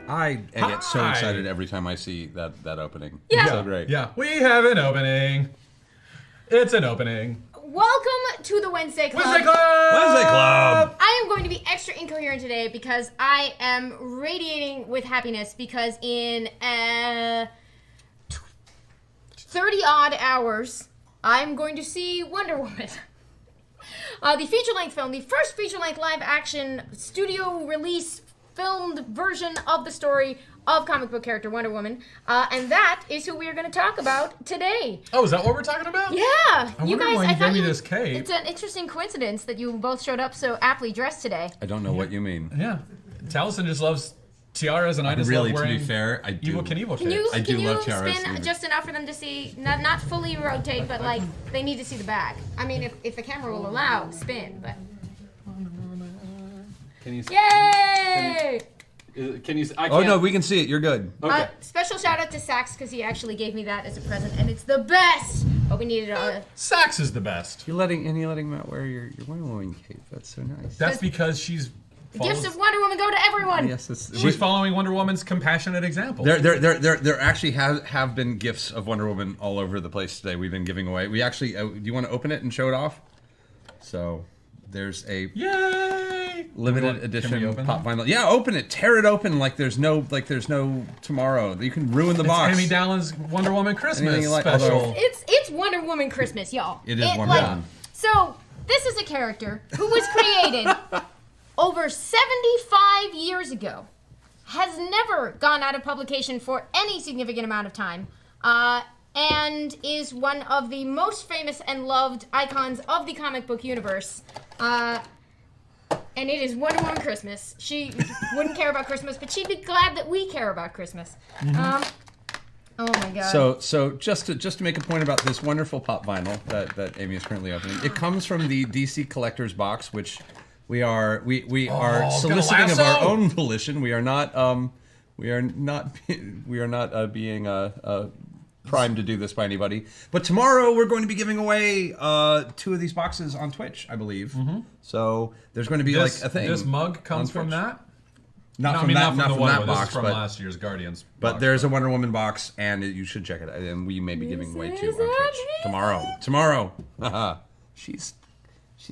I get so excited every time I see that opening. Yeah. It's so great. Yeah, we have an opening. It's an opening. Welcome to the Wednesday Club. Wednesday Club! Wednesday Club! I am going to be extra incoherent today because I am radiating with happiness because in 30-odd hours, I'm going to see Wonder Woman. The feature-length film, the first feature-length live-action studio release filmed version of the story of comic book character Wonder Woman, and that is who we are going to talk about today. Oh, is that what we're talking about? Yeah, I you wonder guys. why I you thought gave me this cape. It's an interesting coincidence that you both showed up so aptly dressed today. I don't know what you mean. Yeah. Taliesin just loves tiaras, and I just Really, love to wearing be fair, I do. Evil Can capes. you, I do can you love tiaras. spin just enough for them to see, not fully rotate, but like they need to see the back. I mean, if the camera will allow, spin. But Can you? yay! Can you? Oh no, we can see it. You're good. Okay. Special shout out to Sax because he actually gave me that as a present, and it's the best. But we needed Sax is the best. You're letting Matt wear your Wonder Woman cape. That's so nice. That's because she's gifts of Wonder Woman go to everyone. Yes, she's following Wonder Woman's compassionate example. There actually have been gifts of Wonder Woman all over the place today. We've been giving away. We actually, do you want to open it and show it off? So there's a limited edition pop vinyl. Yeah, open it, tear it open like there's no tomorrow. You can ruin the box. Amy Dallen's Wonder Woman Christmas like, special. It's Wonder Woman Christmas, y'all. It is Wonder Woman. So this is a character who was created over 75 years ago, has never gone out of publication for any significant amount of time, and is one of the most famous and loved icons of the comic book universe. And it is Wonder Woman Christmas. She wouldn't care about Christmas, but she'd be glad that we care about Christmas. Oh my God. So just to make a point about this wonderful pop vinyl that Amy is currently opening, it comes from the DC Collector's Box, which we are soliciting of our own volition. We are not being primed to do this by anybody. But tomorrow we're going to be giving away 2 of these boxes on Twitch, I believe. Mm-hmm. So there's going to be like a thing. This mug comes from that? Not from that box, this is from but last year's Guardians. But box. there's a Wonder Woman box, and you should check it out. And we may be giving away 2 on Twitch tomorrow. She's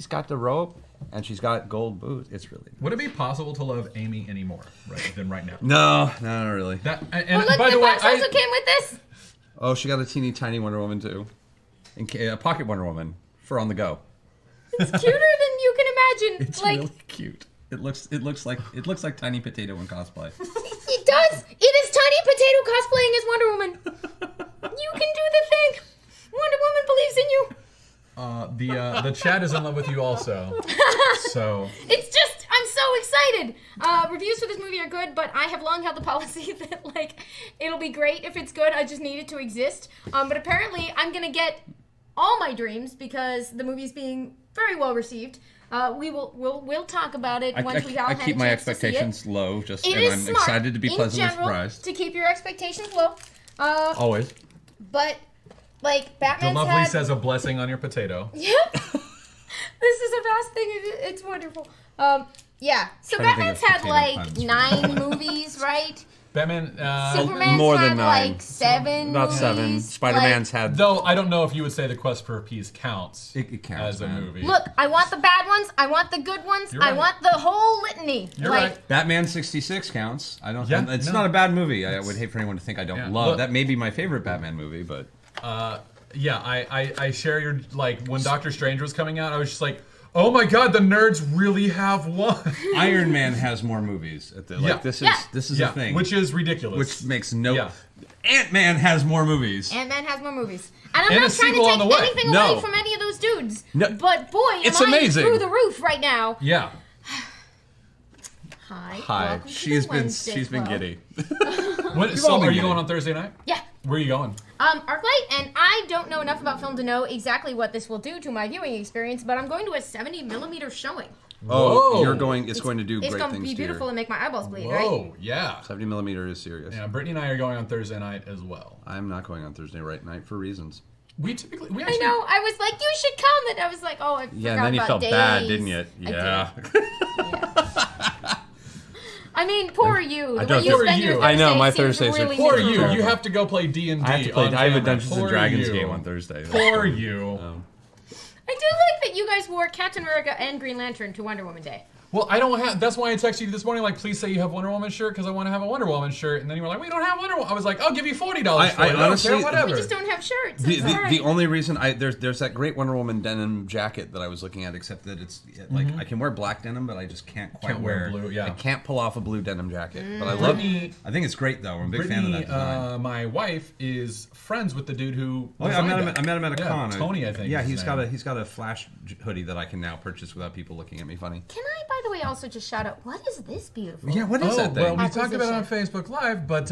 got the rope. And she's got gold boots. It's really nice. Would it be possible to love Amy anymore than right now? No, not really. Look, by the box also came with this. Oh, she got a teeny tiny Wonder Woman too, and a pocket Wonder Woman for on the go. It's cuter than you can imagine. It's really cute. It looks like Tiny Potato in cosplay. It does. It is Tiny Potato cosplaying as Wonder Woman. You can do the thing. Wonder Woman believes in you. The chat is in love with you also. So it's just, I'm so excited. Reviews for this movie are good, but I have long held the policy that it'll be great if it's good. I just need it to exist. But apparently I'm gonna get all my dreams because the movie's being very well received. We'll talk about it once we all have a chance to see it. I keep my expectations low, and I'm smart, excited to be pleasantly in general, surprised. To keep your expectations low. Always. But Batman's the lovely says a blessing on your potato. Yep. This is a vast thing. It's wonderful. Yeah. So Batman's had 9 movies, right? Batman. Superman's more had than 9. 7. About movies. 7. Spider-Man's had. Though I don't know if you would say the Quest for Peace counts. It counts as a movie. Look, I want the bad ones. I want the good ones. You're right. I want the whole litany. You're right. Batman 66 counts. I don't. Yeah, it's not a bad movie. I would hate for anyone to think I don't love. That may be my favorite Batman movie, but. Yeah, I share your when Doctor Strange was coming out, I was just like, oh my God, the nerds really have one. Iron Man has more movies. This is a thing, which is ridiculous. Which makes no. Yeah. Ant-Man has more movies. Ant-Man has more movies. And I'm And not a trying to sequel on take the way. anything No. away from any of those dudes. No. But boy, It's am I amazing. through the roof right now. Yeah. Hi. Welcome to She's the been Wednesday Club. giddy. So been are you getting- going on Thursday night? Yeah. Where are you going? ArcLight, and I don't know enough about film to know exactly what this will do to my viewing experience, but I'm going to a 70mm showing. Oh, Whoa. you're going. It's going to do It's great going to things be to beautiful your and make my eyeballs bleed, right? Whoa, yeah. 70mm is serious. Yeah, Brittany and I are going on Thursday night as well. I'm not going on Thursday night for reasons. We actually. I know. I was like, you should come, and I was like, oh, I forgot Yeah, and then you about felt days. bad, didn't you? I Yeah. did. I mean, poor you. The don't way you think- spend your I know, my seems Thursdays are really Poor miserable. you. You have to go play D&D. I have to play. on I have a camera. Dungeons and Poor Dragons you. game on Thursday. Poor you. I do like that you guys wore Captain America and Green Lantern to Wonder Woman Day. Well, I don't have. That's why I texted you this morning. Like, please say you have Wonder Woman shirt because I want to have a Wonder Woman shirt. And then you were like, we don't have Wonder Woman. I was like, I'll give you $40 for I it. I don't honestly- care, whatever. We just don't have shirts. The, It's the, all right. the only reason there's that great Wonder Woman denim jacket that I was looking at, except that it's like I can wear black denim, but I just can't quite Can't wear blue, yeah. I can't pull off a blue denim jacket, but I love. Brittany- I think it's great though. I'm a big fan of Brittany, that design. my wife, is friends with the dude who. Oh yeah, I designed met that. him at a Yeah, con. Tony, I think. Yeah, is his name. he's got a Flash hoodie that I can now purchase without people looking at me funny. Can I, by the way, also just shout out, what is this beautiful? Yeah, what is Oh, that thing? well, we talked about it on Facebook Live, but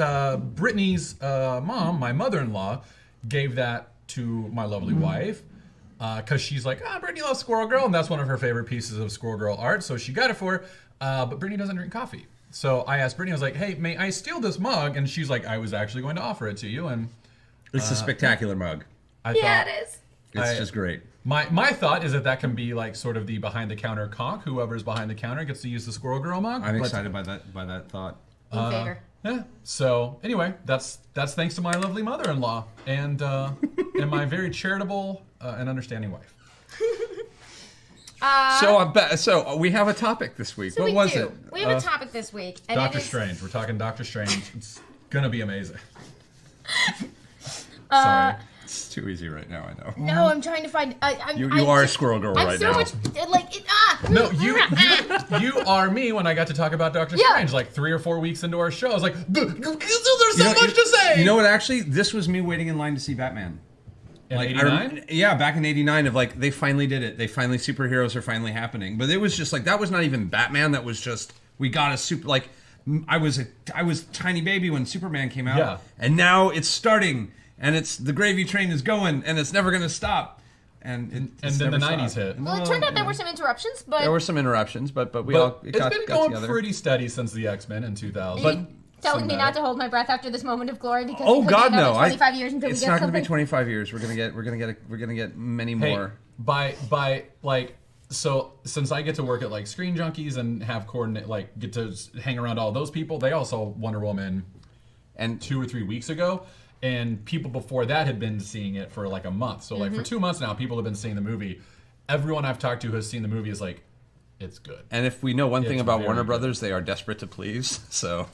Brittany's mom, my mother-in-law, gave that to my lovely wife because she's like, Brittany loves Squirrel Girl, and that's one of her favorite pieces of Squirrel Girl art, so she got it for her, but Brittany doesn't drink coffee. So I asked Brittany, I was like, hey, may I steal this mug? And she's like, I was actually going to offer it to you, and It's a spectacular mug. I Yeah, thought... it is. It's just great. My thought is that can be like sort of the behind-the-counter conch. Whoever's behind the counter gets to use the Squirrel Girl mug. I'm but- excited by that thought. In favor. Yeah. So anyway, that's thanks to my lovely mother-in-law and my very charitable and understanding wife. So we have a topic this week. So What we was do. it? We have a topic this week. And Doctor it is, Strange. We're talking Doctor Strange. It's gonna be amazing. Sorry. It's too easy right now. I know. No, I'm trying to find. You are a Squirrel Girl I'm right so now. much like it. No, you are me when I got to talk about Doctor Yeah. Strange like 3 or 4 weeks into our show. I was like, there's so much to say. You know what? Actually, this was me waiting in line to see Batman. in Like, '89. yeah, back in '89, of like they finally did it. They finally superheroes are finally happening. But it was just like that was not even Batman. That was just we got a super like I was a tiny baby when Superman came out. Yeah. And now it's starting, and it's the gravy train is going, and it's never gonna stop. And And then the '90s hit. Well, it turned out there were some interruptions, but There were some interruptions, but we all But it's got been going together. pretty steady since the X-Men in 2000. But telling me not to hold my breath after this moment of glory because oh it could God, be another no! 25 years until It's we get not going to something. be 25 years. We're gonna get many Hey, more. by like so since I get to work at like Screen Junkies and have coordinate like get to hang around all those people, they all saw Wonder Woman And 2 or 3 weeks ago, and people before that had been seeing it for like a month. So like for 2 months now, people have been seeing the movie. Everyone I've talked to who has seen the movie is like, it's good. And if we know one thing It's about very Warner good. Brothers, they are desperate to please. So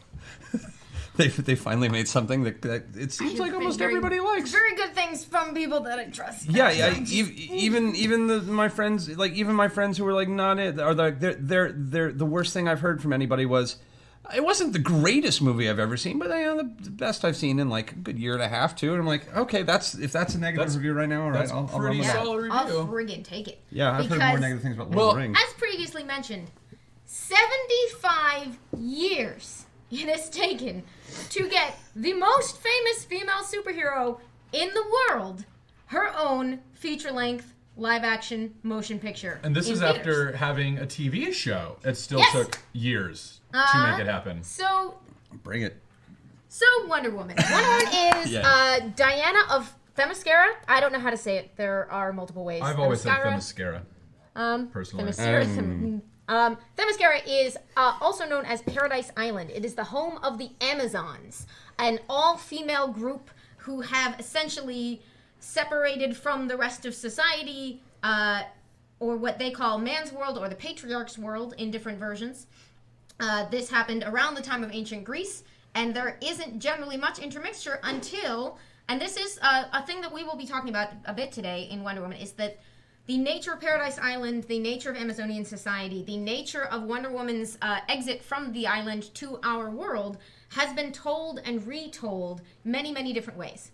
they finally made something that it seems like almost everybody likes. Very good things from people that I trust. Yeah, even my friends, like even my friends who were like not it, are like they're the worst thing I've heard from anybody was. It wasn't the greatest movie I've ever seen, but the best I've seen in like a good year and a half too. And I'm like, okay, if that's a negative review right now, all right, that's I'll run pretty with that. solid I'll review. friggin' take it. Yeah, I've heard more Because, negative things about Lord well, of the Rings. as previously mentioned, 75 years it has taken to get the most famous female superhero in the world her own feature-length live-action motion picture. And this in is theaters. after having a TV show. It still Yes. took years to make it happen. So Bring it. Wonder Woman. Wonder Woman is Yeah. Diana of Themyscira. I don't know how to say it. There are multiple ways. I've always said Themyscira. Themyscira. Personally. Themyscira is also known as Paradise Island. It is the home of the Amazons, an all-female group who have essentially separated from the rest of society, or what they call man's world or the patriarch's world in different versions. This happened around the time of ancient Greece, and there isn't generally much intermixture until, and this is a thing that we will be talking about a bit today in Wonder Woman, is that the nature of Paradise Island, the nature of Amazonian society, the nature of Wonder Woman's exit from the island to our world has been told and retold many, many different ways.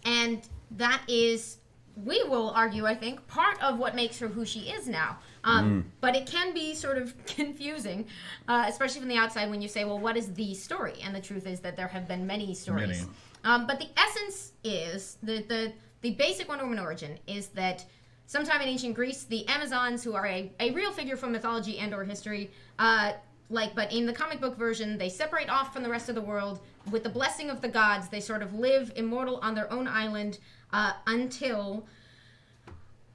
And that is, we will argue, I think, part of what makes her who she is now. But it can be sort of confusing, especially from the outside when you say, well, what is the story? And the truth is that there have been many stories. But the essence is, the basic Wonder Woman origin is that sometime in ancient Greece, the Amazons, who are a real figure from mythology and or history, but in the comic book version, they separate off from the rest of the world. With the blessing of the gods, they sort of live immortal on their own island until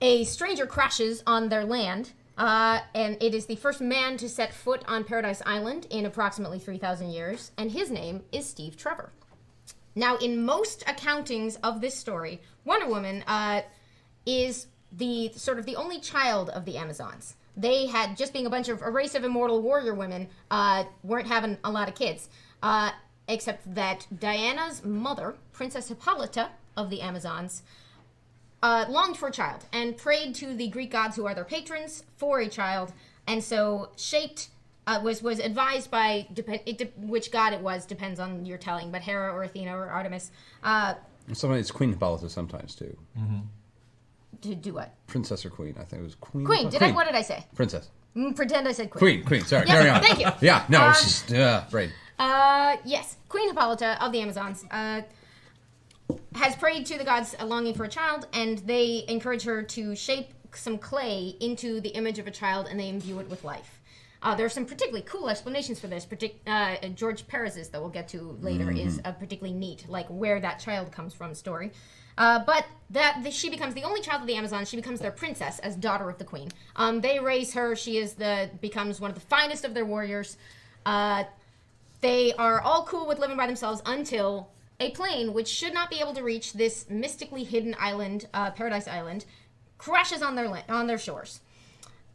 a stranger crashes on their land. And it is the first man to set foot on Paradise Island in approximately 3,000 years, and his name is Steve Trevor. Now, in most accountings of this story, Wonder Woman is the only child of the Amazons. They had, just being a race of immortal warrior women, weren't having a lot of kids, except that Diana's mother, Princess Hippolyta of the Amazons, longed for a child and prayed to the Greek gods who are their patrons for a child, and so was advised by which god it was depends on your telling, but Hera or Athena or Artemis. Sometimes it's Queen Hippolyta sometimes too. To do what? Princess or Queen? I think it was Queen. Queen. What did I say? Princess. Pretend I said Queen. Queen. Sorry. Carry on. Thank you. Yeah. No. It's just right. Yes, Queen Hippolyta of the Amazons has prayed to the gods longing for a child, and they encourage her to shape some clay into the image of a child, and they imbue it with life. There are some particularly cool explanations for this. George Perez's, that we'll get to later, is a particularly neat, like where that child comes from story. But she becomes the only child of the Amazons. She becomes their princess as daughter of the queen. They raise her. She becomes one of the finest of their warriors. They are all cool with living by themselves until a plane, which should not be able to reach this mystically hidden island, Paradise Island, crashes on their shores.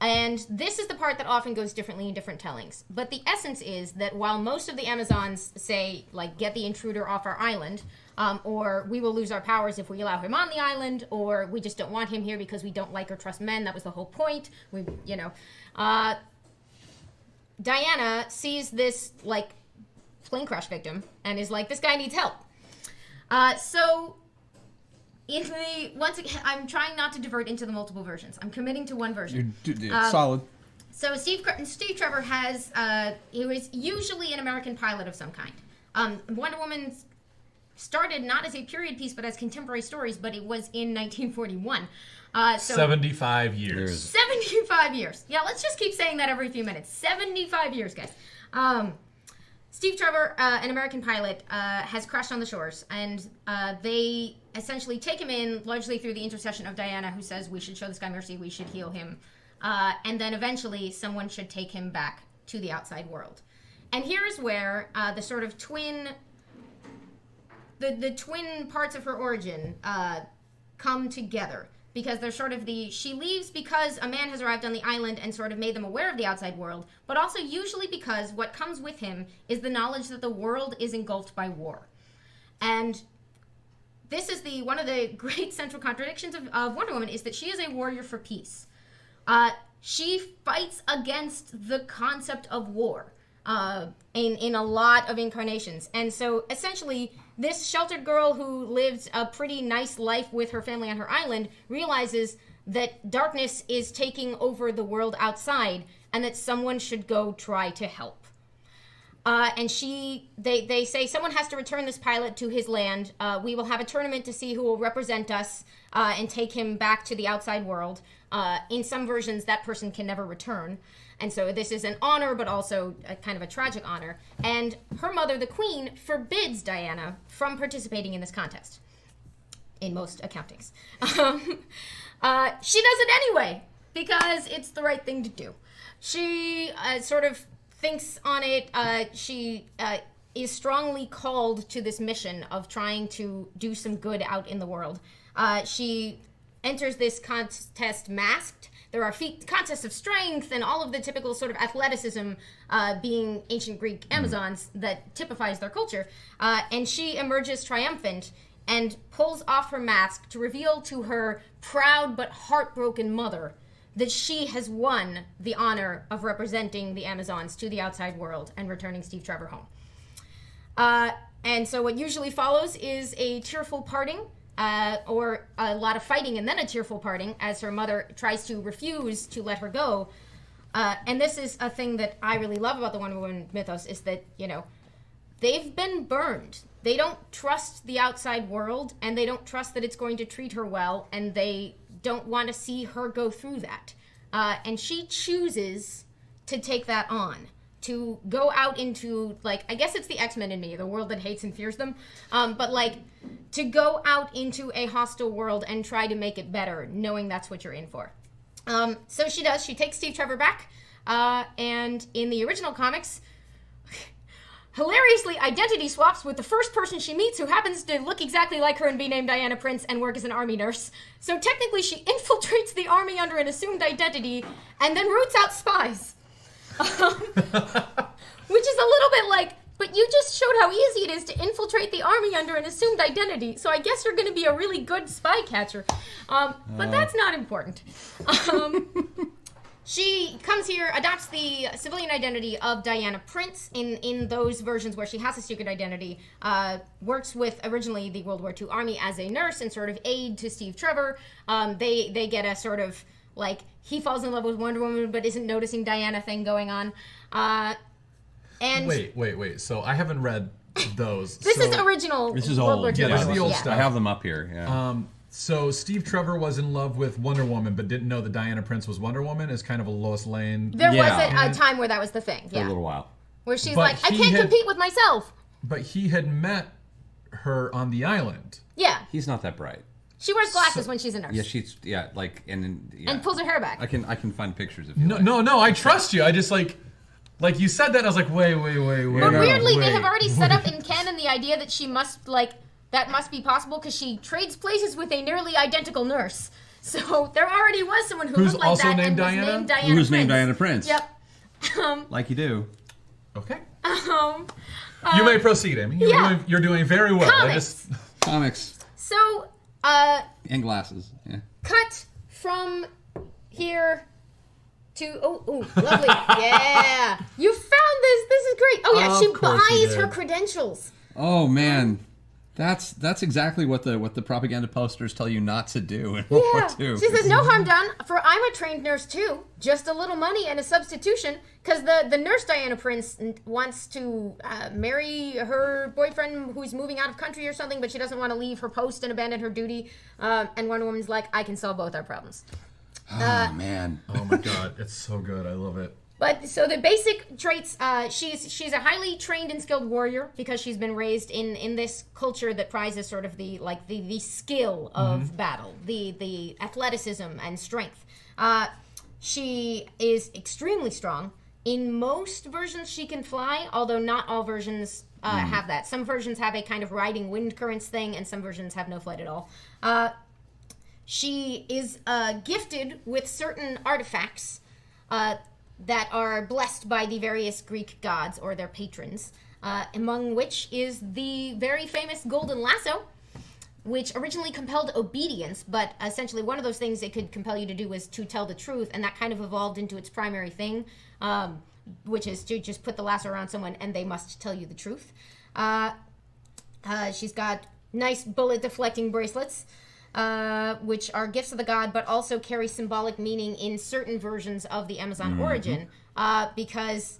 And this is the part that often goes differently in different tellings. But the essence is that while most of the Amazons say, like, get the intruder off our island, or we will lose our powers if we allow him on the island, or we just don't want him here because we don't like or trust men, that was the whole point, Diana sees this, like, plane crash victim and is like, this guy needs help. Once again, I'm trying not to divert into the multiple versions. I'm committing to one version. Solid. So Steve Trevor he was usually an American pilot of some kind. Wonder Woman started not as a period piece, but as contemporary stories, but it was in 1941. 75 years. 75 years. Yeah, let's just keep saying that every few minutes. 75 years, guys. Steve Trevor, an American pilot, has crashed on the shores, and they essentially take him in largely through the intercession of Diana, who says we should show this guy mercy, we should heal him, and then eventually someone should take him back to the outside world. And here's where the sort of twin parts of her origin come together. Because they're sort of she leaves because a man has arrived on the island and sort of made them aware of the outside world, but also usually because what comes with him is the knowledge that the world is engulfed by war. And this is one of the great central contradictions of Wonder Woman, is that she is a warrior for peace. She fights against the concept of war in a lot of incarnations. And so essentially, this sheltered girl who lives a pretty nice life with her family on her island realizes that darkness is taking over the world outside and that someone should go try to help. And they say someone has to return this pilot to his land. We will have a tournament to see who will represent us and take him back to the outside world. In some versions, that person can never return. And so this is an honor, but also a kind of a tragic honor. And her mother, the queen, forbids Diana from participating in this contest, in most accountings. She does it anyway, because it's the right thing to do. She sort of thinks on it. She is strongly called to this mission of trying to do some good out in the world. She enters this contest masked. There are contests of strength and all of the typical sort of athleticism being ancient Greek Amazons that typifies their culture. And she emerges triumphant and pulls off her mask to reveal to her proud but heartbroken mother that she has won the honor of representing the Amazons to the outside world and returning Steve Trevor home. And so what usually follows is a tearful parting, or a lot of fighting and then a tearful parting as her mother tries to refuse to let her go. And this is a thing that I really love about the Wonder Woman mythos, is that, they've been burned. They don't trust the outside world, and they don't trust that it's going to treat her well, and they don't want to see her go through that. And she chooses to take that on, to go out into, I guess it's the X-Men in me, the world that hates and fears them, but, to go out into a hostile world and try to make it better, knowing that's what you're in for. So she does. She takes Steve Trevor back, and in the original comics, hilariously identity swaps with the first person she meets who happens to look exactly like her and be named Diana Prince and work as an army nurse. So technically she infiltrates the army under an assumed identity and then roots out spies. Which is a little bit but you just showed how easy it is to infiltrate the army under an assumed identity, so I guess you're going to be a really good spy catcher. But that's not important. She comes here, adopts the civilian identity of Diana Prince in those versions where she has a secret identity, works with originally the World War II Army as a nurse and sort of aide to Steve Trevor. They get a sort of, he falls in love with Wonder Woman but isn't noticing Diana thing going on. And Wait. So I haven't read those. This is original. This is World old. War II. Yeah, this is the old stuff. I have them up here, yeah. So Steve Trevor was in love with Wonder Woman, but didn't know that Diana Prince was Wonder Woman. Is kind of a Lois Lane. There Yeah. was a time where that was the thing. For a Yeah. little while. Where she's But like, I he can't had- compete with myself. But he had met her on the island. Yeah. He's not that bright. She wears glasses when she's a nurse. Yeah, And pulls her hair back. I can find pictures if you No, like. no, I trust you. I just like you said that, and I was like, wait. But weirdly, they have already set up in canon the idea that she must, that must be possible because she trades places with a nearly identical nurse. So there already was someone who Who's looked like also that named and Diana? was named Diana Who's Prince. named Diana Prince. Yep. Like you do. Okay. Um, You may proceed, Amy. You're doing very well. Comics. Comics. So, And glasses. Yeah. cut from here to lovely. Yeah. You found this. This is great. Oh yeah, Of she course you buys her did. credentials. Oh man. That's exactly what the propaganda posters tell you not to do in World War II. She says, no harm done, for I'm a trained nurse too. Just a little money and a substitution, because the nurse Diana Prince wants to marry her boyfriend who's moving out of country or something, but she doesn't want to leave her post and abandon her duty. And Wonder Woman's like, I can solve both our problems. Oh man. Oh my god, it's so good. I love it. But so the basic traits, she's a highly trained and skilled warrior because she's been raised in this culture that prizes sort of the skill of battle, the athleticism and strength. She is extremely strong. In most versions, she can fly, although not all versions have that. Some versions have a kind of riding wind currents thing, and some versions have no flight at all. She is gifted with certain artifacts that are blessed by the various Greek gods or their patrons, among which is the very famous golden lasso, which originally compelled obedience, but essentially one of those things it could compel you to do was to tell the truth, and that kind of evolved into its primary thing, which is to just put the lasso around someone and they must tell you the truth. She's got nice bullet deflecting bracelets, which are gifts of the god, but also carry symbolic meaning in certain versions of the Amazon origin, because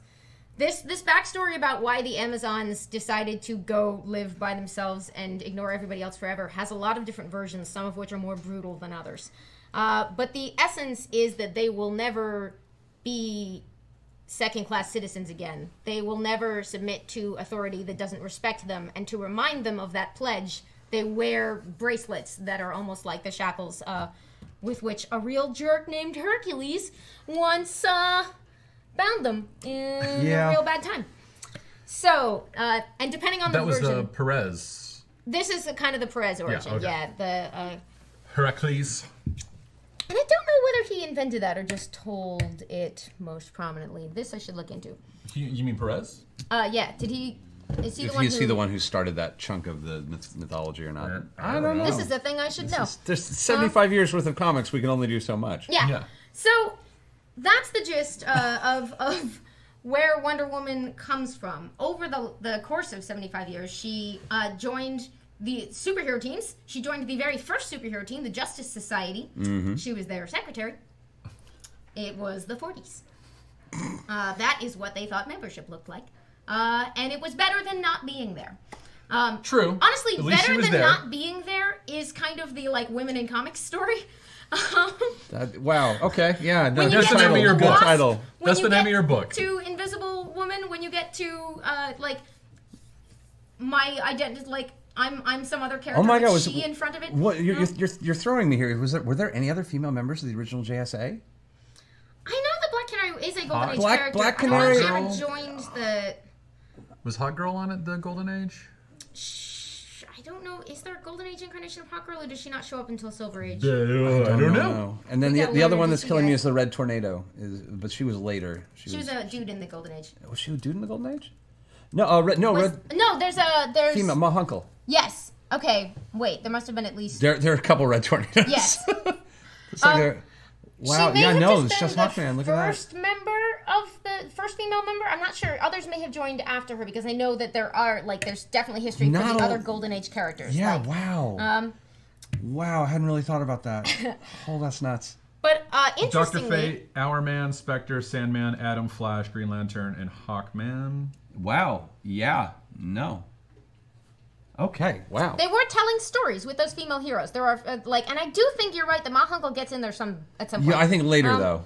this backstory about why the Amazons decided to go live by themselves and ignore everybody else forever has a lot of different versions, some of which are more brutal than others. But the essence is that they will never be second-class citizens again. They will never submit to authority that doesn't respect them, and to remind them of that pledge, they wear bracelets that are almost like the shackles with which a real jerk named Hercules once bound them in a real bad time. So, and depending on the That was version... Perez. This is kind of the Perez origin, okay. Heracles. And I don't know whether he invented that or just told it most prominently. This I should look into. You mean Perez? Yeah, did he... Is he the If one you who... see the one who started that chunk of the mythology or not. I don't know. This is the thing I should know. There's 75 years worth of comics. We can only do so much. Yeah. Yeah. So that's the gist of where Wonder Woman comes from. Over the course of 75 years, she joined the superhero teams. She joined the very first superhero team, the Justice Society. Mm-hmm. She was their secretary. It was the 40s. That is what they thought membership looked like. And it was better than not being there. True. Honestly, At least better than there. not being there is kind of the like women in comics story. Wow. Okay. Yeah. When you That's get the name to of your the book. Wasp, Title. when That's you the name get of your book. To Invisible Woman, when you get to like my identity, like I'm some other character. Oh my God! with Was she in front of it? What No? you're throwing me here? Were there any other female members of the original JSA? I know that Black Canary is a Golden Age Black- character. Black I don't know if she Canary- ever joined the. Was Hot Girl on it, the Golden Age? I don't know. Is there a Golden Age incarnation of Hawk Girl, or does she not show up until Silver Age? I don't know. And then We the gotta other learn one to that's see killing me it. is the Red Tornado. But she was later. She was a dude in the Golden Age. Was she a dude in the Golden Age? No. Red. No, there's Female. Mahunkel. Yes. Okay. Wait. There must have been at least. There are a couple Red Tornadoes. Yes. It's like they're- wow. She may Yeah. have No. just It's just been Hawkman. Look the at that. first member of the first female member. I'm not sure. Others may have joined after her because I know that there's definitely history for Not the a- other Golden Age characters. Yeah. like, Wow. Wow. I hadn't really thought about that. Oh, that's nuts. But Dr. interestingly, Fate, Hourman, Spectre, Sandman, Atom, Flash, Green Lantern, and Hawkman. Wow. Yeah. No. Okay. Wow. they were telling stories with those female heroes. There are and I do think you're right. The Mahunkel gets in there at some point. Yeah. I think later though.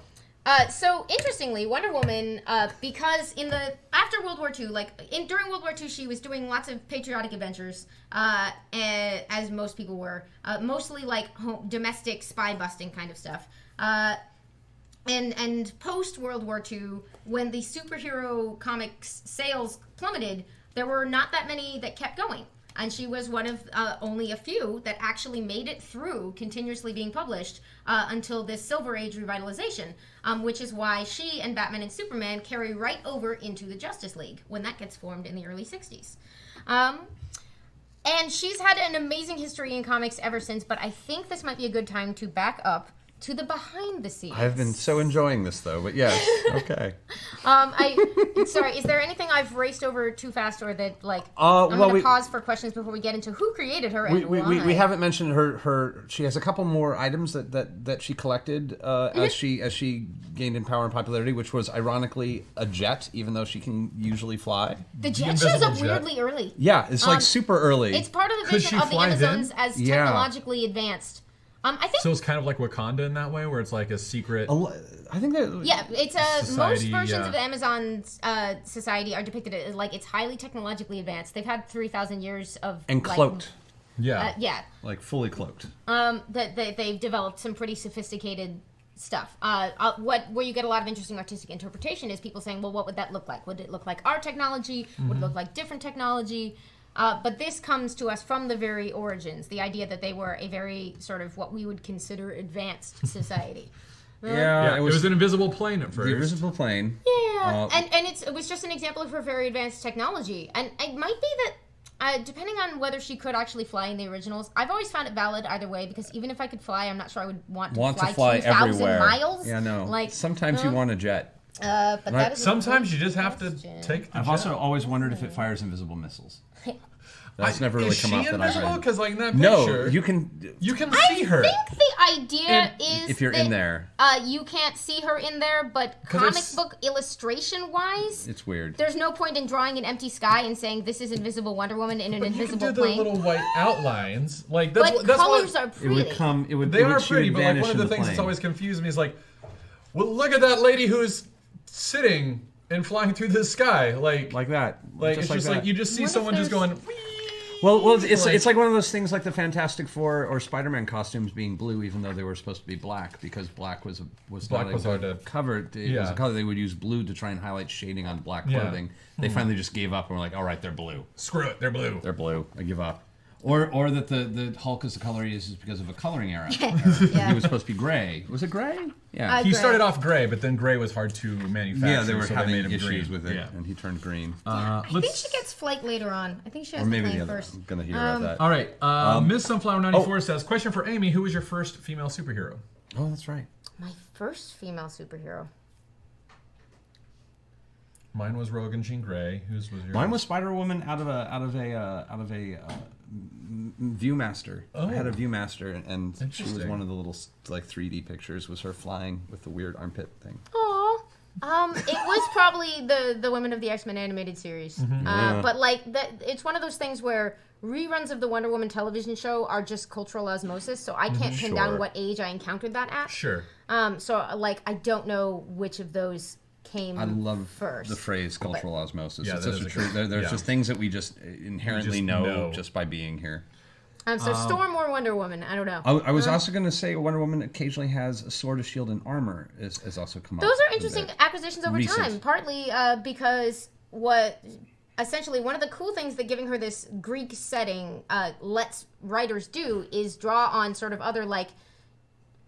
So interestingly, Wonder Woman, because after World War II, during World War II, she was doing lots of patriotic adventures, as most people were, mostly like domestic spy busting kind of stuff. And post World War II, when the superhero comics sales plummeted, there were not that many that kept going. And she was one of only a few that actually made it through continuously being published until this Silver Age revitalization, which is why she and Batman and Superman carry right over into the Justice League when that gets formed in the early 60s. And she's had an amazing history in comics ever since, but I think this might be a good time to back up to the behind the scenes. I've been so enjoying this though, but yes, okay. Sorry, is there anything I've raced over too fast or that I'm going to pause for questions before we get into who created her and why? We haven't mentioned her. She has a couple more items that she collected as she gained in power and popularity, which was ironically a jet, even though she can usually fly. The jet shows up jet. weirdly early. Yeah, it's like super early. It's part of the Could vision she of the fly Amazons then? as Yeah. technologically advanced. I think. So it's kind of like Wakanda in that way, where it's like a secret. I think that. Yeah, it's most Society, versions yeah. of the Amazon society are depicted as like it's highly technologically advanced. They've had 3,000 years of And cloaked, Yeah. yeah. like fully cloaked. That they've developed some pretty sophisticated stuff. Where you get a lot of interesting artistic interpretation is people saying, well, what would that look like? Would it look like our technology? Would it look like different technology? But this comes to us from the very origins, the idea that they were a very sort of what we would consider advanced society. Yeah, it was an invisible plane at first. The invisible plane. Yeah, and it was just an example of her very advanced technology. And it might be that, depending on whether she could actually fly in the originals, I've always found it valid either way, because even if I could fly, I'm not sure I would want to fly 2,000 everywhere. miles. Yeah, no. Like, Sometimes you want a jet. But that is a Sometimes good you just have to question. take the I've jet. also always wondered if it fires invisible missiles. That's never really is come she up that I've invisible? read. Because like in that No, picture, you can. you can I see her. think the idea is If you're that, in there. you can't see her in there, but 'Cause comic it's- book illustration wise, It's weird. there's no point in drawing an empty sky and saying this is Invisible Wonder Woman in an But you can invisible do the plane. little white outlines. Like that's But that's colors what, are It pretty. would come. It would. They it would are shoot pretty, and but like vanish one of in the things plane. that's always confused me is like, well, look at that lady who's sitting and flying through the sky, like that. it's just that. like you just see What if someone just there's- going. "Whee!" Well, it's like- it's like one of those things like the Fantastic Four or Spider-Man costumes being blue, even though they were supposed to be black, because black was Black not was a hard good to- cover. It was Yeah. a color they would use blue to try and highlight shading on black Yeah. clothing. They finally just gave up and were like, all right, they're blue. Screw it, they're blue. They're blue. I give up. Or that the Hulk is the color he is because of a coloring error. Yeah. He was supposed to be gray. Was it gray? Yeah. I- He Gray. started off gray, but then gray was hard to manufacture. Yeah, they were so having made him issues green. with it, Yeah. and he turned green. I think she gets flight later on. I think she has or the maybe plane the other. first. I'm gonna hear about that. All right, Miss Sunflower 94 says, question for Amy: who was your first female superhero? Oh, that's right. My first female superhero. Mine was Rogue and Jean Grey. Whose was yours? Mine was Spider Woman out of a Viewmaster. I had a Viewmaster, and she was one of the little like 3D pictures. Was her flying with the weird armpit thing? Aw. It was probably the Women of the X-Men animated series. But like it's one of those things where reruns of the Wonder Woman television show are just cultural osmosis, so I can't pin down what age I encountered that at. Sure. So like I don't know which of those came I love first. the phrase cultural osmosis. Yeah, it's that such is a a true. good- There's just things that we just inherently know just by being here. So Storm or Wonder Woman, I don't know. I was also going to say Wonder Woman occasionally has a sword, a shield, and armor is also come up. Those are interesting acquisitions over time, partly because essentially one of the cool things that giving her this Greek setting lets writers do is draw on sort of other, like,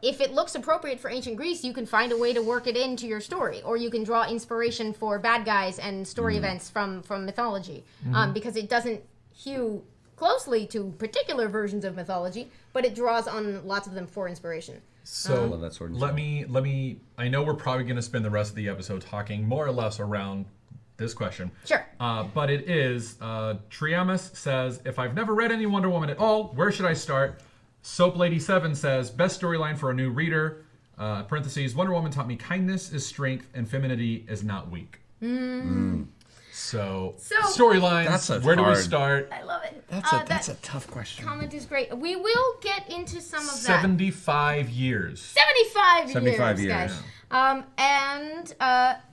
if it looks appropriate for ancient Greece, you can find a way to work it into your story, or you can draw inspiration for bad guys and story events from mythology, because it doesn't hew closely to particular versions of mythology, but it draws on lots of them for inspiration. So love that sword and let me. I know we're probably going to spend the rest of the episode talking more or less around this question. Sure. But it is Triamus says, if I've never read any Wonder Woman at all, where should I start? Soap Lady 7 says, best storyline for a new reader. Parentheses, Wonder Woman taught me kindness is strength and femininity is not weak. So storylines, where do we start? I love it. That's a tough question. Comment is great. We will get into some of that. 75 years. 75 years, guys.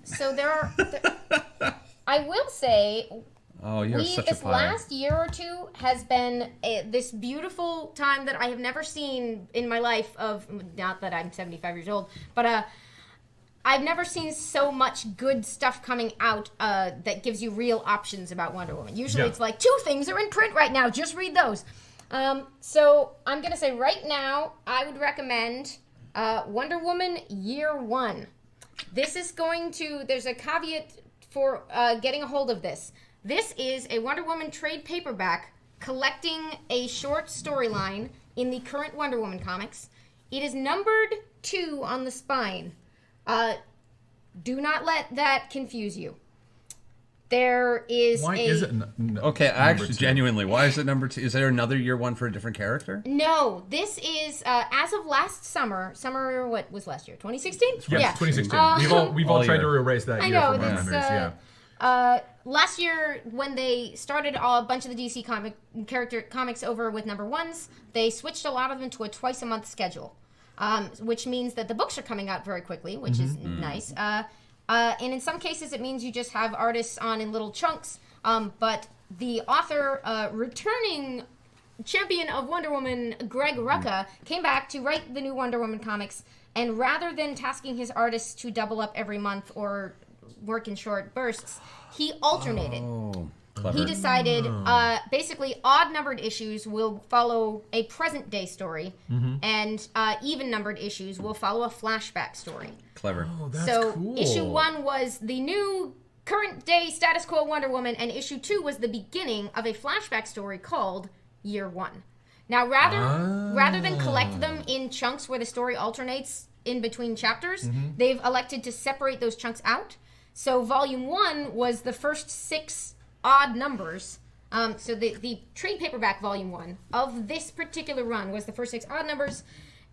So there are... I will say... Oh, you have such a this pie. last year or two has been this beautiful time that I have never seen in my life of... Not that I'm 75 years old, but... I've never seen so much good stuff coming out that gives you real options about Wonder Woman. Usually it's like, 2 things are in print right now, just read those. So I'm going to say right now, I would recommend Wonder Woman Year 1. This is there's a caveat for getting a hold of this. This is a Wonder Woman trade paperback collecting a short storyline in the current Wonder Woman comics. It is numbered 2 on the spine. Do not let that confuse you. There is Why is it? Okay, actually, 2? Genuinely, why is it number 2? Is there another year 1 for a different character? No, this is as of last summer. What was last year? 2016? Yes, 2016. We've all tried to erase that year know, from our that's, memories. Last year, when they started a bunch of the DC comics over with number 1s, they switched a lot of them to a twice-a-month schedule. Which means that the books are coming out very quickly, which is nice. And in some cases, it means you just have artists on in little chunks. But the author, returning champion of Wonder Woman, Greg Rucka, came back to write the new Wonder Woman comics. And rather than tasking his artists to double up every month or work in short bursts, he alternated. Oh, clever. He decided basically odd-numbered issues will follow a present-day story, and even-numbered issues will follow a flashback story. Clever. Oh, that's So cool. issue 1 was the new current-day status quo Wonder Woman, and issue 2 was the beginning of a flashback story called Year 1. Now, rather than collect them in chunks where the story alternates in between chapters, they've elected to separate those chunks out. So volume 1 was the first 6 odd numbers. So the trade paperback volume 1 of this particular run was the first 6 odd numbers,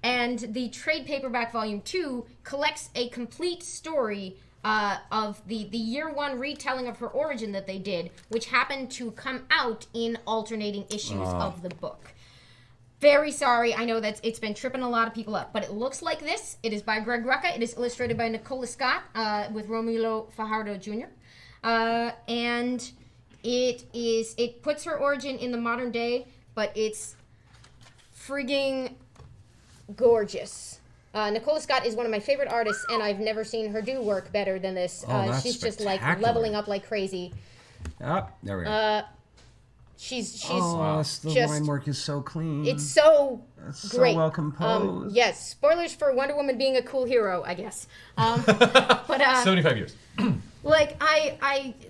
and the trade paperback volume 2 collects a complete story of the year 1 retelling of her origin that they did, which happened to come out in alternating issues of the book. Very sorry, I know that it's been tripping a lot of people up, but it looks like this. It is by Greg Rucka. It is illustrated by Nicola Scott with Romulo Fajardo Jr. And it puts her origin in the modern day, but it's frigging gorgeous. Nicola Scott is one of my favorite artists, and I've never seen her do work better than this. That's she's just like spectacular. leveling up like crazy. Ah, there we go. She's the just line work is so clean. it's so great. So well composed. Yes, spoilers for Wonder Woman being a cool hero, I guess. But 75 years. like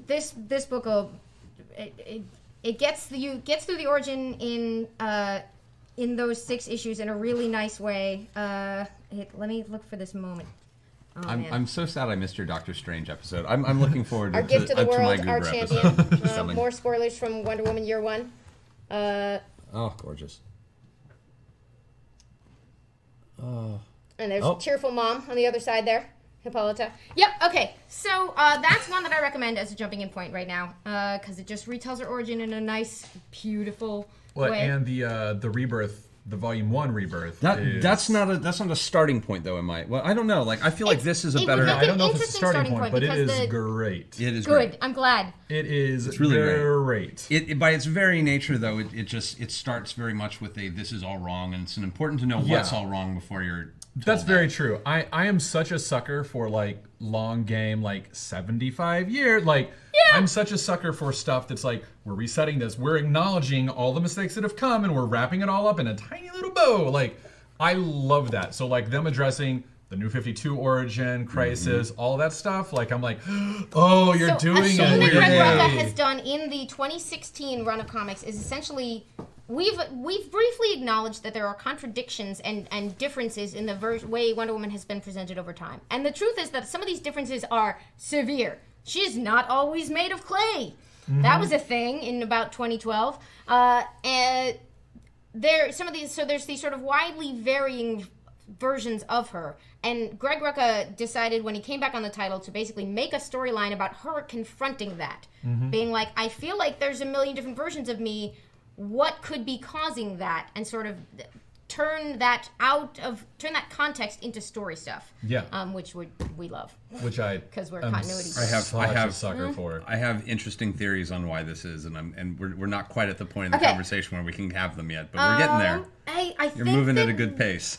this book will it gets through the origin in those 6 issues in a really nice way. Let me look for this moment. I'm so sad I missed your Doctor Strange episode. I'm looking forward Our to gift to the to my world, our Goober champion. episode. More spoilers from Wonder Woman Year 1. Oh, gorgeous. And there's cheerful mom on the other side there. Hippolyta. Yep, okay. So that's one that I recommend as a jumping in point right now. Because it just retells her origin in a nice, beautiful way. And the rebirth, the Volume 1 rebirth. That's not a starting point though. I don't know. Like I feel like this is a better. I don't know if it's a starting point, but it is great. It is good. Great. I'm glad. It's really great. It by its very nature though, it starts very much with this is all wrong, and it's important to know what's all wrong before you're. That's very true. I am such a sucker for like long game, like 75 years. Like I'm such a sucker for stuff that's like we're resetting this, we're acknowledging all the mistakes that have come, and we're wrapping it all up in a tiny little bow. Like I love that. So like them addressing the New 52 origin, Crisis, all that stuff. Like I'm like, oh, you're doing a thing it. that Greg Rucka has done in the 2016 run of comics is essentially. We've briefly acknowledged that there are contradictions and differences in the way Wonder Woman has been presented over time. And the truth is that some of these differences are severe. She's not always made of clay. Mm-hmm. That was a thing in about 2012. And there's these sort of widely varying versions of her. And Greg Rucka decided when he came back on the title to basically make a storyline about her confronting that. Mm-hmm. Being like, I feel like there's a million different versions of me. What could be causing that, and sort of turn that context into story stuff. Yeah, which we love. Which I because we're continuity. I have a sucker for. I have interesting theories on why this is, and we're not quite at the point in the conversation where we can have them yet, but we're getting there. You're moving at a good pace.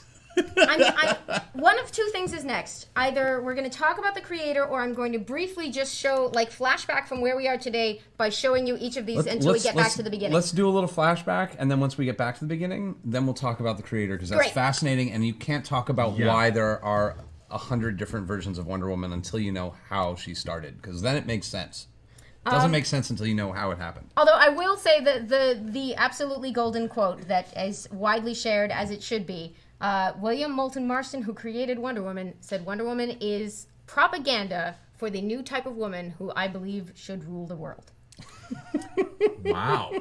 One of two things is next. Either we're going to talk about the creator, or I'm going to briefly just show, like, flashback from where we are today by showing you each of these until we get back to the beginning. Let's do a little flashback, and then once we get back to the beginning, then we'll talk about the creator, because that's fascinating, and you can't talk about why there are 100 different versions of Wonder Woman until you know how she started, because then it makes sense. It doesn't make sense until you know how it happened. Although I will say that the absolutely golden quote that is widely shared, as it should be, William Moulton Marston, who created Wonder Woman, said Wonder Woman is propaganda for the new type of woman who I believe should rule the world. Wow.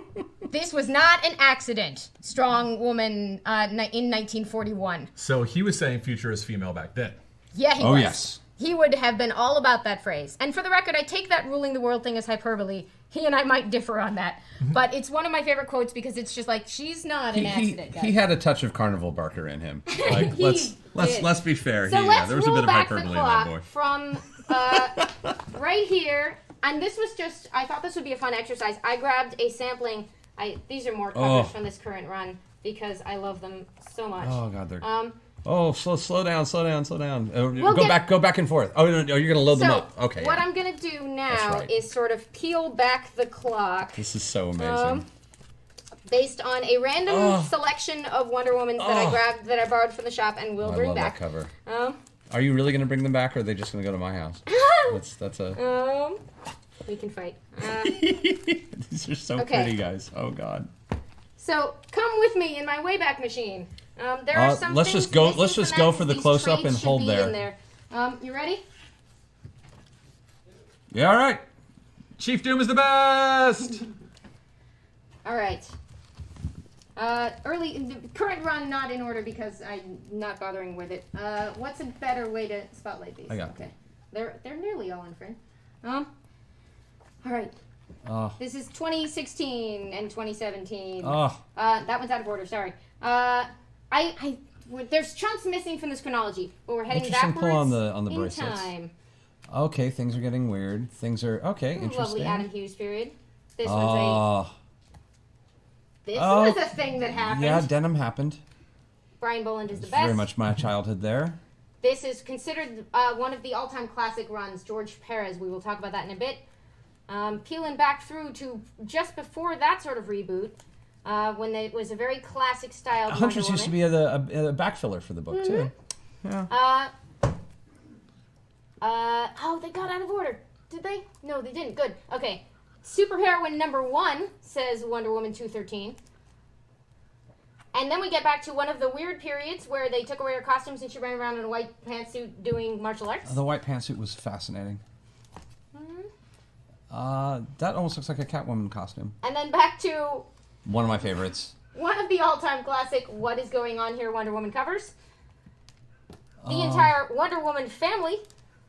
This was not an accident. Strong woman in 1941. So he was saying futurist female back then. Yeah, he was. Oh, yes. He would have been all about that phrase. And for the record, I take that ruling the world thing as hyperbole. He and I might differ on that. But it's one of my favorite quotes because it's just like, she's not an accident, guys. He had a touch of Carnival Barker in him. Like, let's be fair. So let's there was a bit of hyperbole the in that boy. From right here. And this was just, I thought this would be a fun exercise. I grabbed a sampling. These are more covers from this current run because I love them so much. Oh, God, they're... slow down. Go back and forth. Oh, no, you're going to load them up. Okay. What I'm going to do now is sort of peel back the clock. This is so amazing. Based on a random selection of Wonder Womans that I borrowed from the shop and will bring back. I love that cover. Are you really going to bring them back, or are they just going to go to my house? That's a... we can fight. These are so pretty, guys. Oh, God. So, come with me in my Wayback Machine. There are some let's just go for the close up and hold there. You ready? Yeah, all right. Chief Doom is the best. All right. Current run, not in order because I'm not bothering with it. What's a better way to spotlight these? I got okay. They're nearly all in frame. All right. This is 2016 and 2017. That one's out of order. Sorry. There's chunks missing from this chronology, but we're heading backwards pull on the in bracelets. time. Okay, things are getting weird. Things are interesting. Lovely Adam Hughes period. This one's This was a thing that happened. Yeah, denim happened. Brian Boland is the best. Very much my childhood there. This is considered one of the all-time classic runs. George Perez. We will talk about that in a bit. Peeling back through to just before that sort of reboot. When it was a very classic style. Huntress used to be a backfiller for the book too. Yeah. They got out of order. Did they? No, they didn't. Good. Okay. Superheroine number 1 says Wonder Woman 213. And then we get back to one of the weird periods where they took away her costumes and she ran around in a white pantsuit doing martial arts. The white pantsuit was fascinating. That almost looks like a Catwoman costume. And then back to one of my favorites. One of the all-time classic What Is Going On Here Wonder Woman covers. The entire Wonder Woman family.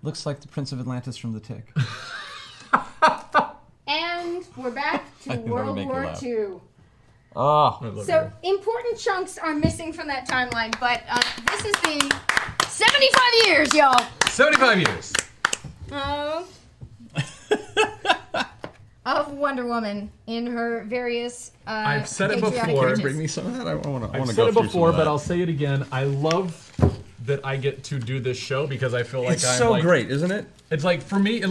Looks like the Prince of Atlantis from The Tick. And we're back to World War II. Oh. So important chunks are missing from that timeline, but this is the 75 years, y'all. 75 years. Of Wonder Woman in her various I've said it patriotic before. images. Bring me some of that. I want to go I've said it through before, some of but that. I'll say it again. I love that I get to do this show because I feel like It's I'm so like, great, isn't it? It's like, for me, it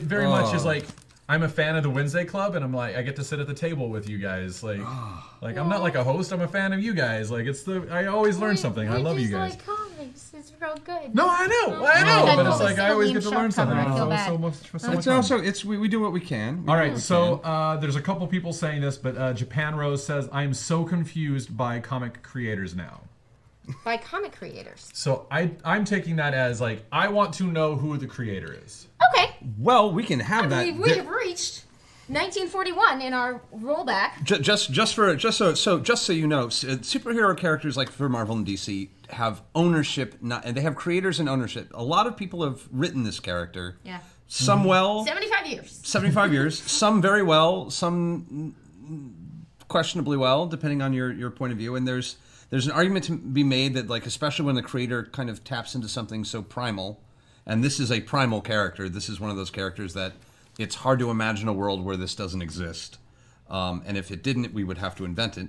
very much is like, I'm a fan of the Wednesday Club, and I'm like, I get to sit at the table with you guys. Like I'm not like a host. I'm a fan of you guys. Like I always learn something. I love you guys. Like comics. It's real good. No, I know, but it's like I always get to learn something. I feel It's bad. so much It's fun. also we do what we can. All right, so there's a couple people saying this, but Japan Rose says, I am so confused by comic creators now. By comic creators. So I'm taking that as like, I want to know who the creator is. Okay. Well, we can have that. We have reached 1941 in our rollback. Just so you know, superhero characters like for Marvel and DC have ownership, and they have creators and ownership. A lot of people have written this character. Yeah. Some well. 75 years. 75 years. Some very well. Some questionably well, depending on your point of view. And there's an argument to be made that, like, especially when the creator kind of taps into something so primal, and this is a primal character. This is one of those characters that it's hard to imagine a world where this doesn't exist. And if it didn't, we would have to invent it.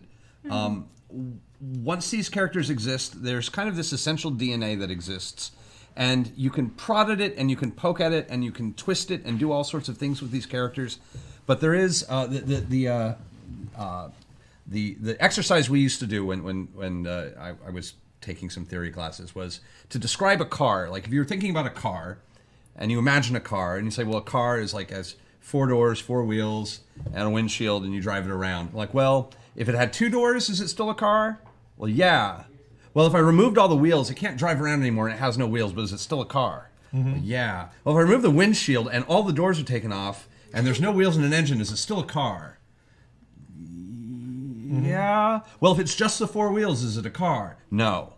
Once these characters exist, there's kind of this essential DNA that exists. And you can prod at it, and you can poke at it, and you can twist it, and do all sorts of things with these characters. But there is the exercise we used to do when I was taking some theory classes was to describe a car. Like if you're thinking about a car, and you imagine a car, and you say, well, a car is like has 4 doors, 4 wheels, and a windshield, and you drive it around. Like, well, if it had 2 doors, is it still a car? Well, yeah. Well, if I removed all the wheels, it can't drive around anymore, and it has no wheels, but is it still a car? Well, yeah. Well, if I remove the windshield, and all the doors are taken off, and there's no wheels and an engine, is it still a car? Yeah. Well, if it's just the 4 wheels, is it a car? No.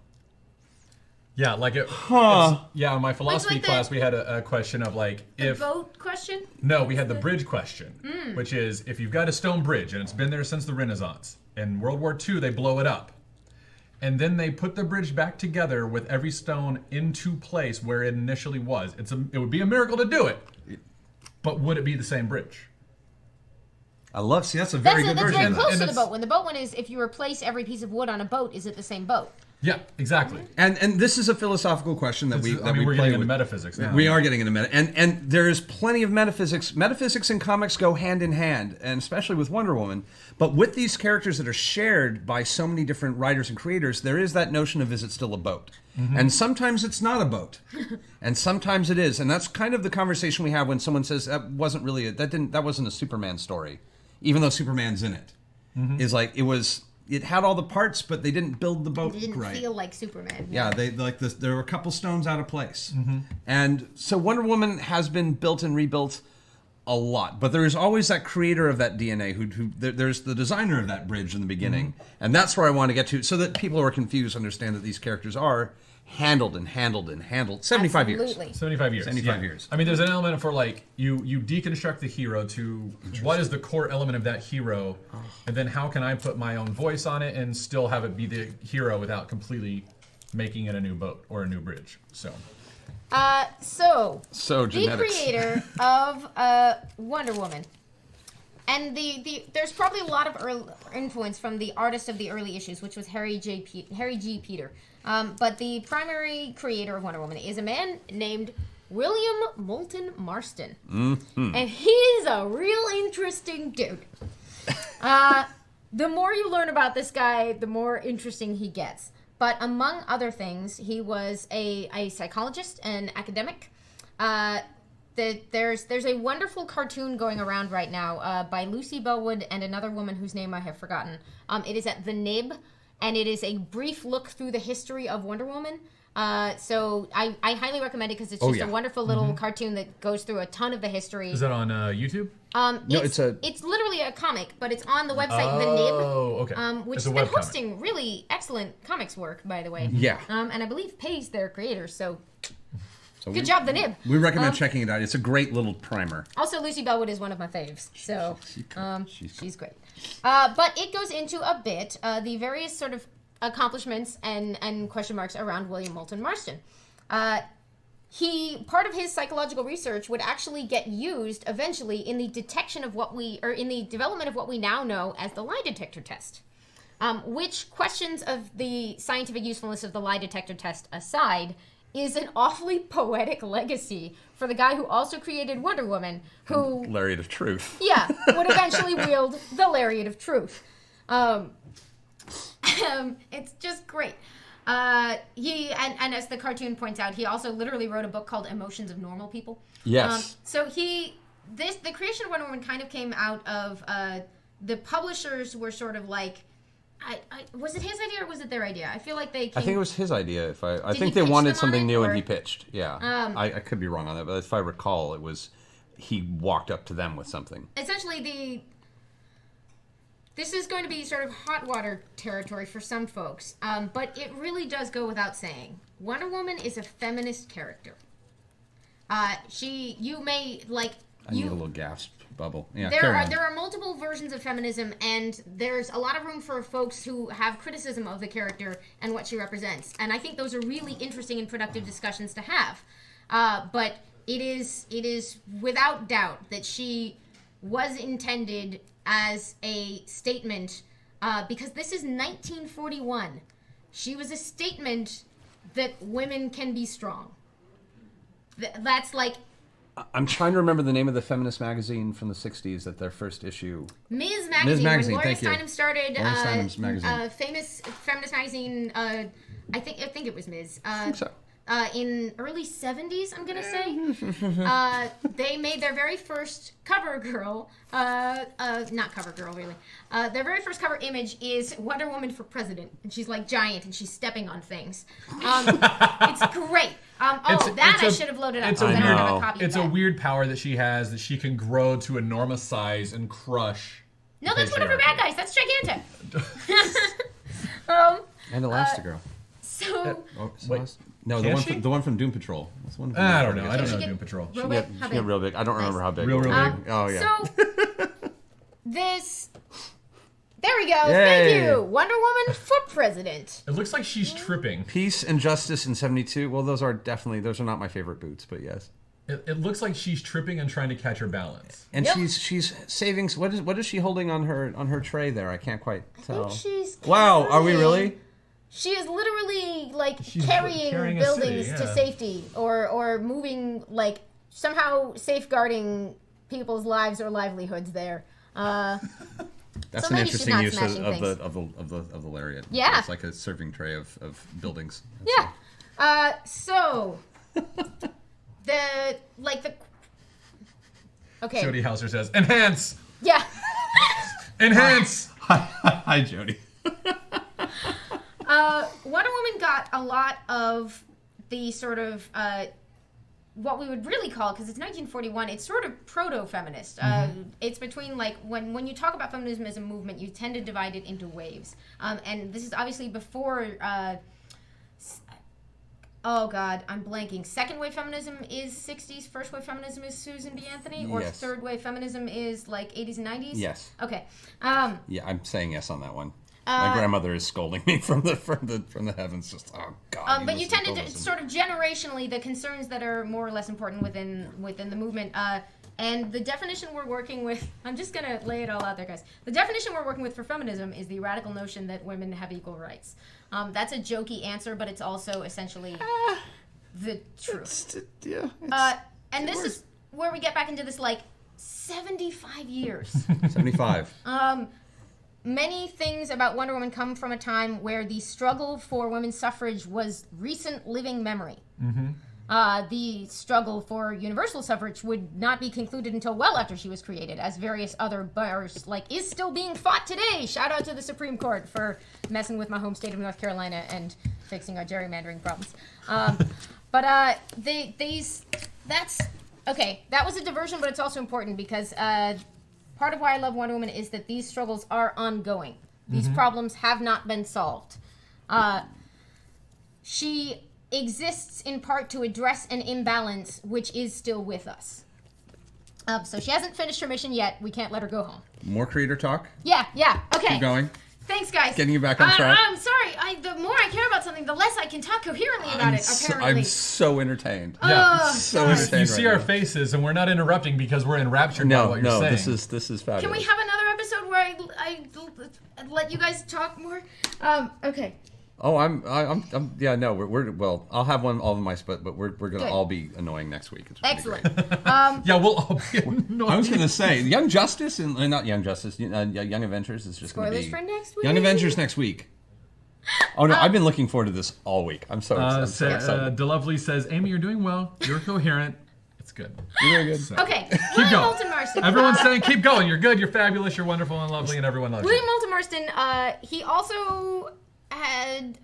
Yeah, like in my philosophy like class, we had a question of like, The boat question? No, we had the bridge question, which is if you've got a stone bridge and it's been there since the Renaissance. In World War II, they blow it up. And then they put the bridge back together with every stone into place where it initially was. It would be a miracle to do it. But would it be the same bridge? That's a very good That's version. very close And to the it's- boat one. The boat one is if you replace every piece of wood on a boat, is it the same boat? Yeah, exactly. And this is a philosophical question that we we're play getting into with. metaphysics now. We are getting into and there is plenty of metaphysics. Metaphysics and comics go hand in hand, and especially with Wonder Woman. But with these characters that are shared by so many different writers and creators, there is that notion of, is it still a boat? And sometimes it's not a boat, and sometimes it is. And that's kind of the conversation we have when someone says that wasn't a Superman story, even though Superman's in it. Is like it had all the parts, but they didn't build the boat It didn't right. feel like Superman. Yeah, there were a couple stones out of place. And so Wonder Woman has been built and rebuilt a lot, but there is always that creator of that DNA there's the designer of that bridge in the beginning. And that's where I want to get to, so that people who are confused understand that these characters are handled 75 years. Absolutely. 75 years. 75 years. I mean, there's an element for like, you deconstruct the hero to what is the core element of that hero, and then how can I put my own voice on it and still have it be the hero without completely making it a new boat or a new bridge. So So the genetics. creator of Wonder Woman, and there's probably a lot of influence from the artist of the early issues, which was Harry G. Peter. But the primary creator of Wonder Woman is a man named William Moulton Marston, and he's a real interesting dude. The more you learn about this guy, the more interesting he gets. But among other things, he was a psychologist and academic. There's a wonderful cartoon going around right now by Lucy Bellwood and another woman whose name I have forgotten. It is at The Nib, and it is a brief look through the history of Wonder Woman. So I highly recommend it because it's just a wonderful little cartoon that goes through a ton of the history. Is that on YouTube? No, it's literally a comic, but it's on the website The Nib. Oh, okay. Which has been hosting really excellent comics work, by the way. Yeah. And I believe pays their creators, so good job, The Nib. We recommend checking it out. It's a great little primer. Also, Lucy Bellwood is one of my faves, so she's great. But it goes into a bit the various sort of accomplishments and question marks around William Moulton Marston. Part of his psychological research would actually get used eventually in the detection of in the development of what we now know as the lie detector test. Which questions of the scientific usefulness of the lie detector test aside, is an awfully poetic legacy for the guy who also created Wonder Woman, who... Lariat of Truth. Yeah, would eventually wield the Lariat of Truth. It's just great. He and as the cartoon points out, he also literally wrote a book called Emotions of Normal People. Yes. So the creation of Wonder Woman kind of came out of the publishers were sort of like, was it his idea or was it their idea? I feel like they. I think it was his idea. I think they wanted something new and he pitched. Yeah. I could be wrong on that, but if I recall, it was he walked up to them with something. Essentially, this is going to be sort of hot water territory for some folks, but it really does go without saying. Wonder Woman is a feminist character. You may like. I need a little gasp bubble. Yeah, there are multiple versions of feminism, and there's a lot of room for folks who have criticism of the character and what she represents. And I think those are really interesting and productive discussions to have. But it is without doubt that she was intended as a statement, because this is 1941. She was a statement that women can be strong. That's like... I'm trying to remember the name of the feminist magazine from the 60s at their first issue. Ms. Magazine. When Gloria Steinem started, Steinem's magazine. Famous feminist magazine, I think it was Ms. I think so. In early 70s, I'm going to say. They made their very first cover girl, not cover girl, really. Their very first cover image is Wonder Woman for president. And she's like giant and she's stepping on things. It's great. I should have loaded up. It's a weird power that she has, that she can grow to enormous size and crush. No, that's one of her bad guys. That's gigantic. And Elastigirl. No, the one from Doom Patrol. I don't know. I don't know Doom Patrol. Real big? She got real big. I don't remember how big. Real big. Oh yeah. So there we go. Yay. Thank you, Wonder Woman for president. It looks like she's tripping. Peace and Justice in '72. Well, those are not my favorite boots, but yes. It looks like she's tripping and trying to catch her balance. And she's saving. What is she holding on her tray there? I can't quite tell. I think she's wow, are we really? She is literally like carrying buildings to safety, or moving, like somehow safeguarding people's lives or livelihoods there. That's an interesting use of the lariat. Yeah, it's like a serving tray of buildings. Yeah. So okay. Jody Hauser says, "Enhance." Yeah. Enhance. Hi, Jody. Wonder Woman got a lot of the sort of what we would really call, because it's 1941, it's sort of proto-feminist. It's between, like, when you talk about feminism as a movement, you tend to divide it into waves. And this is obviously before, oh God, I'm blanking. Second wave feminism is 60s, first wave feminism is Susan B. Anthony, or yes. Third wave feminism is like 80s and 90s? Yes. Okay. Yeah, I'm saying yes on that one. My grandmother is scolding me from the heavens. Just God. But you tend to sort of generationally the concerns that are more or less important within the movement. And the definition we're working with, I'm just gonna lay it all out there, guys. The definition we're working with for feminism is the radical notion that women have equal rights. That's a jokey answer, but it's also essentially the truth. And this is where we get back into this, like, 75 years. 75. Many things about Wonder Woman come from a time where the struggle for women's suffrage was recent living memory. the struggle for universal suffrage would not be concluded until well after she was created, as various other bars, is still being fought today. Shout out to the Supreme Court for messing with my home state of North Carolina and fixing our gerrymandering problems. That was a diversion, but it's also important because part of why I love Wonder Woman is that these struggles are ongoing. These problems have not been solved. She exists in part to address an imbalance which is still with us. So she hasn't finished her mission yet. We can't let her go home. More creator talk? Yeah, okay. Keep going. Thanks, guys. Getting you back on track. I'm sorry. The more I care about something, the less I can talk coherently about it, apparently. I'm so entertained. Yeah. So entertained. You see our faces, and we're not interrupting because we're enraptured by what you're saying. This is fabulous. Can we have another episode where I let you guys talk more? Okay. Oh, well, I'll have one all of my split, but we're gonna all be annoying next week. It's Excellent. Yeah, we'll all be annoying. I was gonna say Young Justice and not Young Justice, Young Avengers is just gonna be Spoilers for next week. Young Avengers next week. Oh no, I've been looking forward to this all week. I'm so excited. DeLovely says, Amy, you're doing well. You're coherent. It's good. You're doing good. So. Okay. Keep William going. Moulton Marston. Everyone's saying keep going. You're good. You're fabulous. You're wonderful and lovely, and everyone loves William you. Moulton Marston. He also had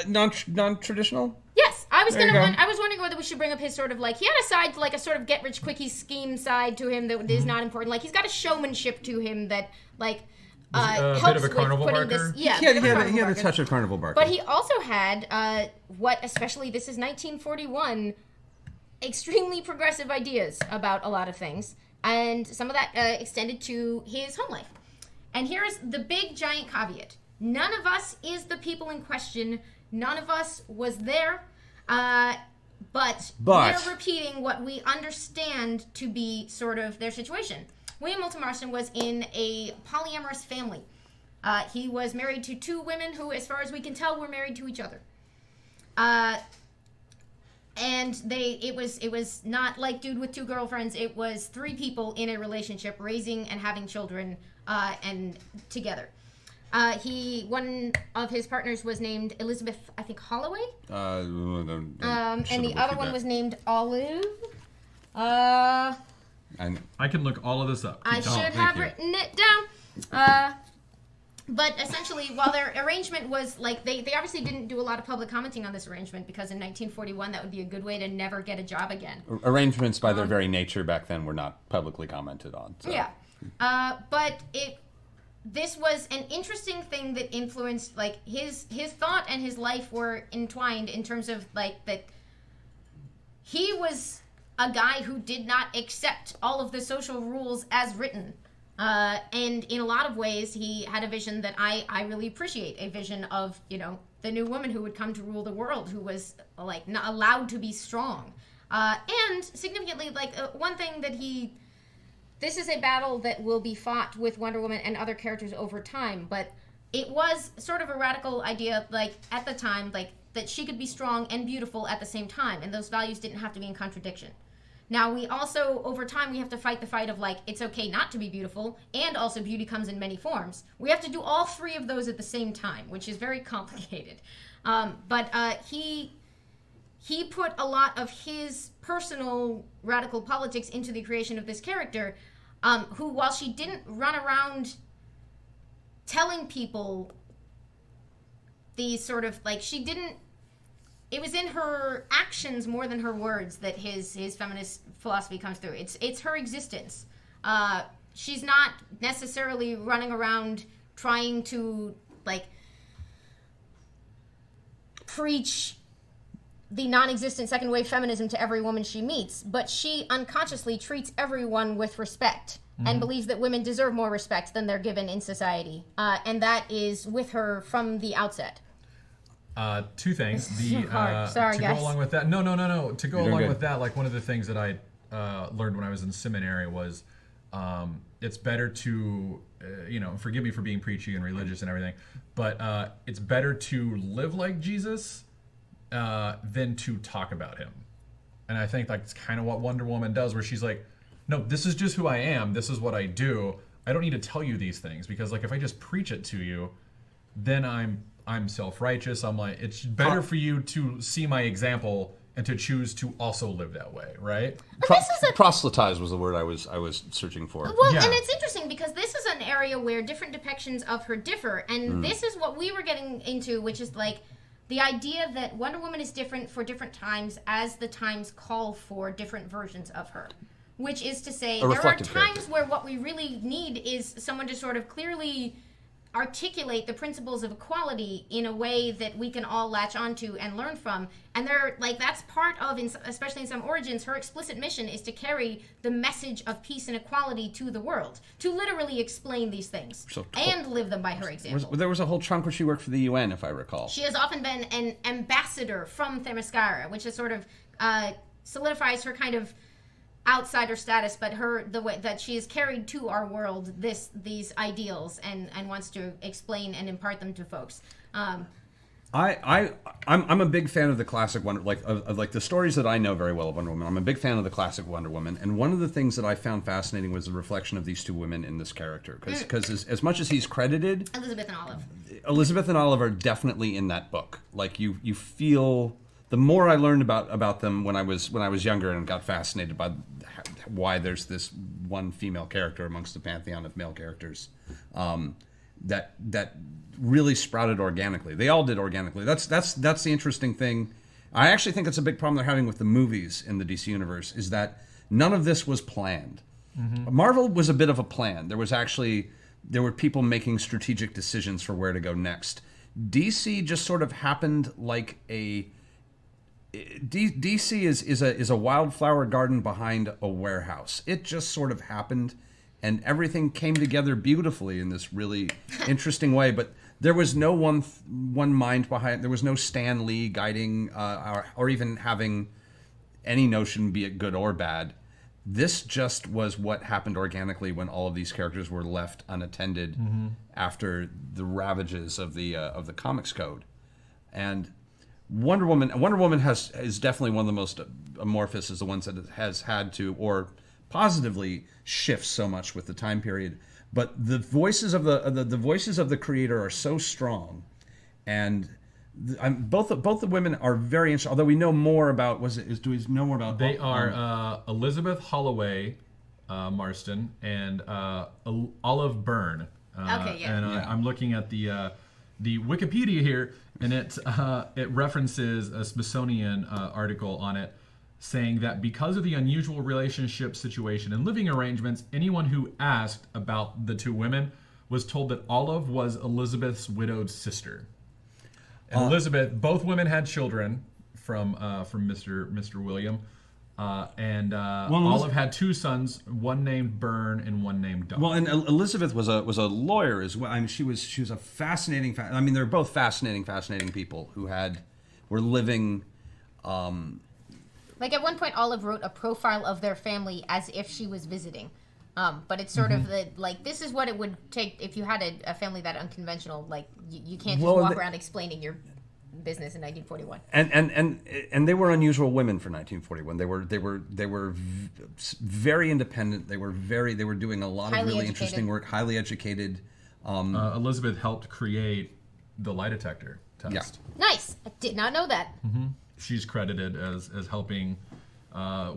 non-traditional. Yes, I was There you gonna. go. I was wondering whether we should bring up his sort of he had a side, a sort of get rich quickie scheme side to him that is not important. He's got a showmanship to him that helps bit of a with carnival putting barker? this. Yeah, He had a touch of carnival barker. But he also had especially this is 1941, extremely progressive ideas about a lot of things, and some of that extended to his home life. And here's the big giant caveat: none of us is the people in question. None of us was there, but we're repeating what we understand to be sort of their situation. William Moulton Marston was in a polyamorous family. He was married to 2 women who, as far as we can tell, were married to each other. And it was not like Dude with 2 girlfriends. It was 3 people in a relationship, raising and having children, and together. One of his partners was named Elizabeth, I think, Holloway. And the other one was named Olive. I can look all of this up. I should have written it down. But essentially, while their arrangement was they obviously didn't do a lot of public commenting on this arrangement because in 1941 that would be a good way to never get a job again. Arrangements by their very nature back then were not publicly commented on. So. Yeah. But this was an interesting thing that influenced his thought and his life were entwined in terms of that he was a guy who did not accept all of the social rules as written. And in a lot of ways, he had a vision that I really appreciate, a vision of, the new woman who would come to rule the world, who was, not allowed to be strong. And significantly, one thing that this is a battle that will be fought with Wonder Woman and other characters over time, but it was sort of a radical idea, at the time, that she could be strong and beautiful at the same time, and those values didn't have to be in contradiction. Now, we also, over time, we have to fight the fight of, it's okay not to be beautiful, and also beauty comes in many forms. We have to do all 3 of those at the same time, which is very complicated. But he put a lot of his personal radical politics into the creation of this character, who, while she didn't run around telling people these sort of, she didn't, it was in her actions more than her words that his feminist philosophy comes through. It's her existence. She's not necessarily running around trying to preach the non-existent second wave feminism to every woman she meets, but she unconsciously treats everyone with respect and believes that women deserve more respect than they're given in society. And that is with her from the outset. 2 things. Sorry, to guys. go along with that. No. To go You're along good. with that, one of the things that I learned when I was in seminary was it's better to, forgive me for being preachy and religious and everything, but it's better to live like Jesus than to talk about him. And I think that's kind of what Wonder Woman does, where she's like, no, this is just who I am. This is what I do. I don't need to tell you these things because if I just preach it to you, then I'm self-righteous. I'm like, it's better for you to see my example and to choose to also live that way, right? Proselytize was the word I was searching for. Well, and it's interesting because this is an area where different depictions of her differ, and this is what we were getting into, which is like the idea that Wonder Woman is different for different times as the times call for different versions of her. Which is to say, there are times where what we really need is someone to sort of clearly articulate the principles of equality in a way that we can all latch onto and learn from. And they're like, that's part of, especially in some origins, her explicit mission is to carry the message of peace and equality to the world, to literally explain these things and live them by her example. There was a whole chunk where she worked for the UN, if I recall. She has often been an ambassador from Themyscira, which is sort of solidifies her kind of outsider status, but the way that she has carried to our world these ideals and wants to explain and impart them to folks. I'm a big fan of the classic Wonder, like the stories that I know very well of Wonder Woman. I'm a big fan of the classic Wonder Woman, and one of the things that I found fascinating was the reflection of these two women in this character. Because as much as he's credited, Elizabeth and Olive are definitely in that book. Like you feel. The more I learned about them when I was younger and got fascinated by why there's this one female character amongst the pantheon of male characters, that really sprouted organically. They all did organically. That's the interesting thing. I actually think it's a big problem they're having with the movies in the DC universe is that none of this was planned. Mm-hmm. Marvel was a bit of a plan. There were people making strategic decisions for where to go next. DC just sort of happened like a DC is a wildflower garden behind a warehouse. It just sort of happened, and everything came together beautifully in this really interesting way. But there was no one mind behind. There was no Stan Lee guiding or even having any notion, be it good or bad. This just was what happened organically when all of these characters were left unattended after the ravages of the comics code, and Wonder Woman is definitely one of the most amorphous, is the ones that has had to or positively shift so much with the time period. But the voices of the voices of the creator are so strong, and both the women are very interesting. Although we know more about do we know more about? They are Elizabeth Holloway Marston and Olive Byrne. I'm looking at the Wikipedia here, and it references a Smithsonian article on it saying that because of the unusual relationship situation and living arrangements, anyone who asked about the two women was told that Olive was Elizabeth's widowed sister. And Elizabeth, both women had children from Mr. William. Olive had two sons, one named Byrne and one named Dallen. Well, and Elizabeth was a lawyer as well. I mean, she was a fascinating. I mean, they're both fascinating people who were living. Like at one point, Olive wrote a profile of their family as if she was visiting. But it's sort of this is what it would take if you had a family that unconventional. Like you can't just walk around explaining your business in 1941. And they were unusual women for 1941. They were very independent. They were doing a lot of really interesting work. Highly educated. Elizabeth helped create the lie detector test. Yeah. Nice. I did not know that. Mm-hmm. She's credited as helping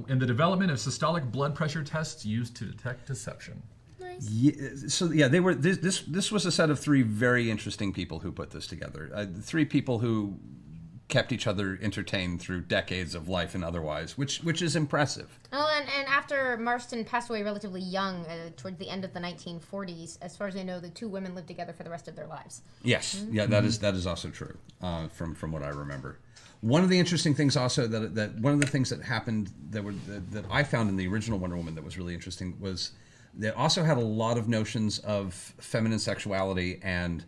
in the development of systolic blood pressure tests used to detect deception. Nice. Yeah, they were. This was a set of three very interesting people who put this together. Three people who kept each other entertained through decades of life and otherwise, which is impressive. Oh, and after Marston passed away relatively young, toward the end of the 1940s, as far as I know, the two women lived together for the rest of their lives. Yes, yeah, that is also true from what I remember. One of the interesting things also that one of the things that happened that I found in the original Wonder Woman that was really interesting was they also had a lot of notions of feminine sexuality and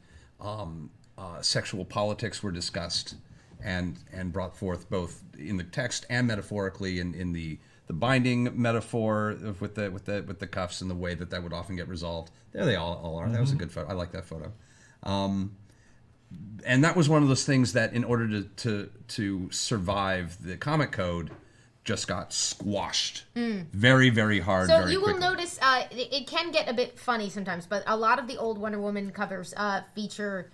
sexual politics were discussed and brought forth both in the text and metaphorically in the binding metaphor with the cuffs and the way that would often get resolved. There they all are. That was a good photo. I like that photo. And that was one of those things that in order to survive the comic code just got squashed very, very hard. So you will notice it can get a bit funny sometimes, but a lot of the old Wonder Woman covers feature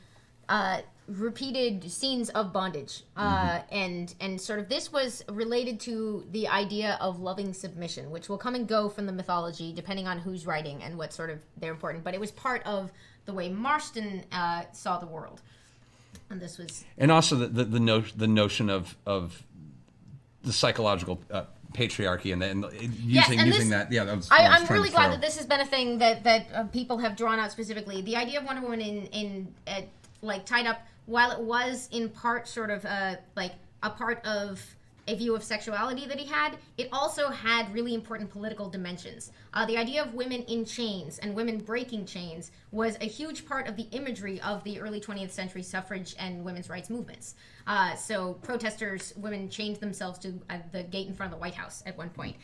repeated scenes of bondage, and sort of this was related to the idea of loving submission, which will come and go from the mythology depending on who's writing and what sort of they're important. But it was part of the way Marston saw the world, and this was, and also the notion of the psychological patriarchy and using that. Yeah, that was, I'm really glad that this has been a thing that people have drawn out specifically. The idea of Wonder Woman in like tied up, while it was in part sort of like a part of a view of sexuality that he had, it also had really important political dimensions. The idea of women in chains and women breaking chains was a huge part of the imagery of the early 20th century suffrage and women's rights movements. So protesters, women chained themselves to the gate in front of the White House at one point.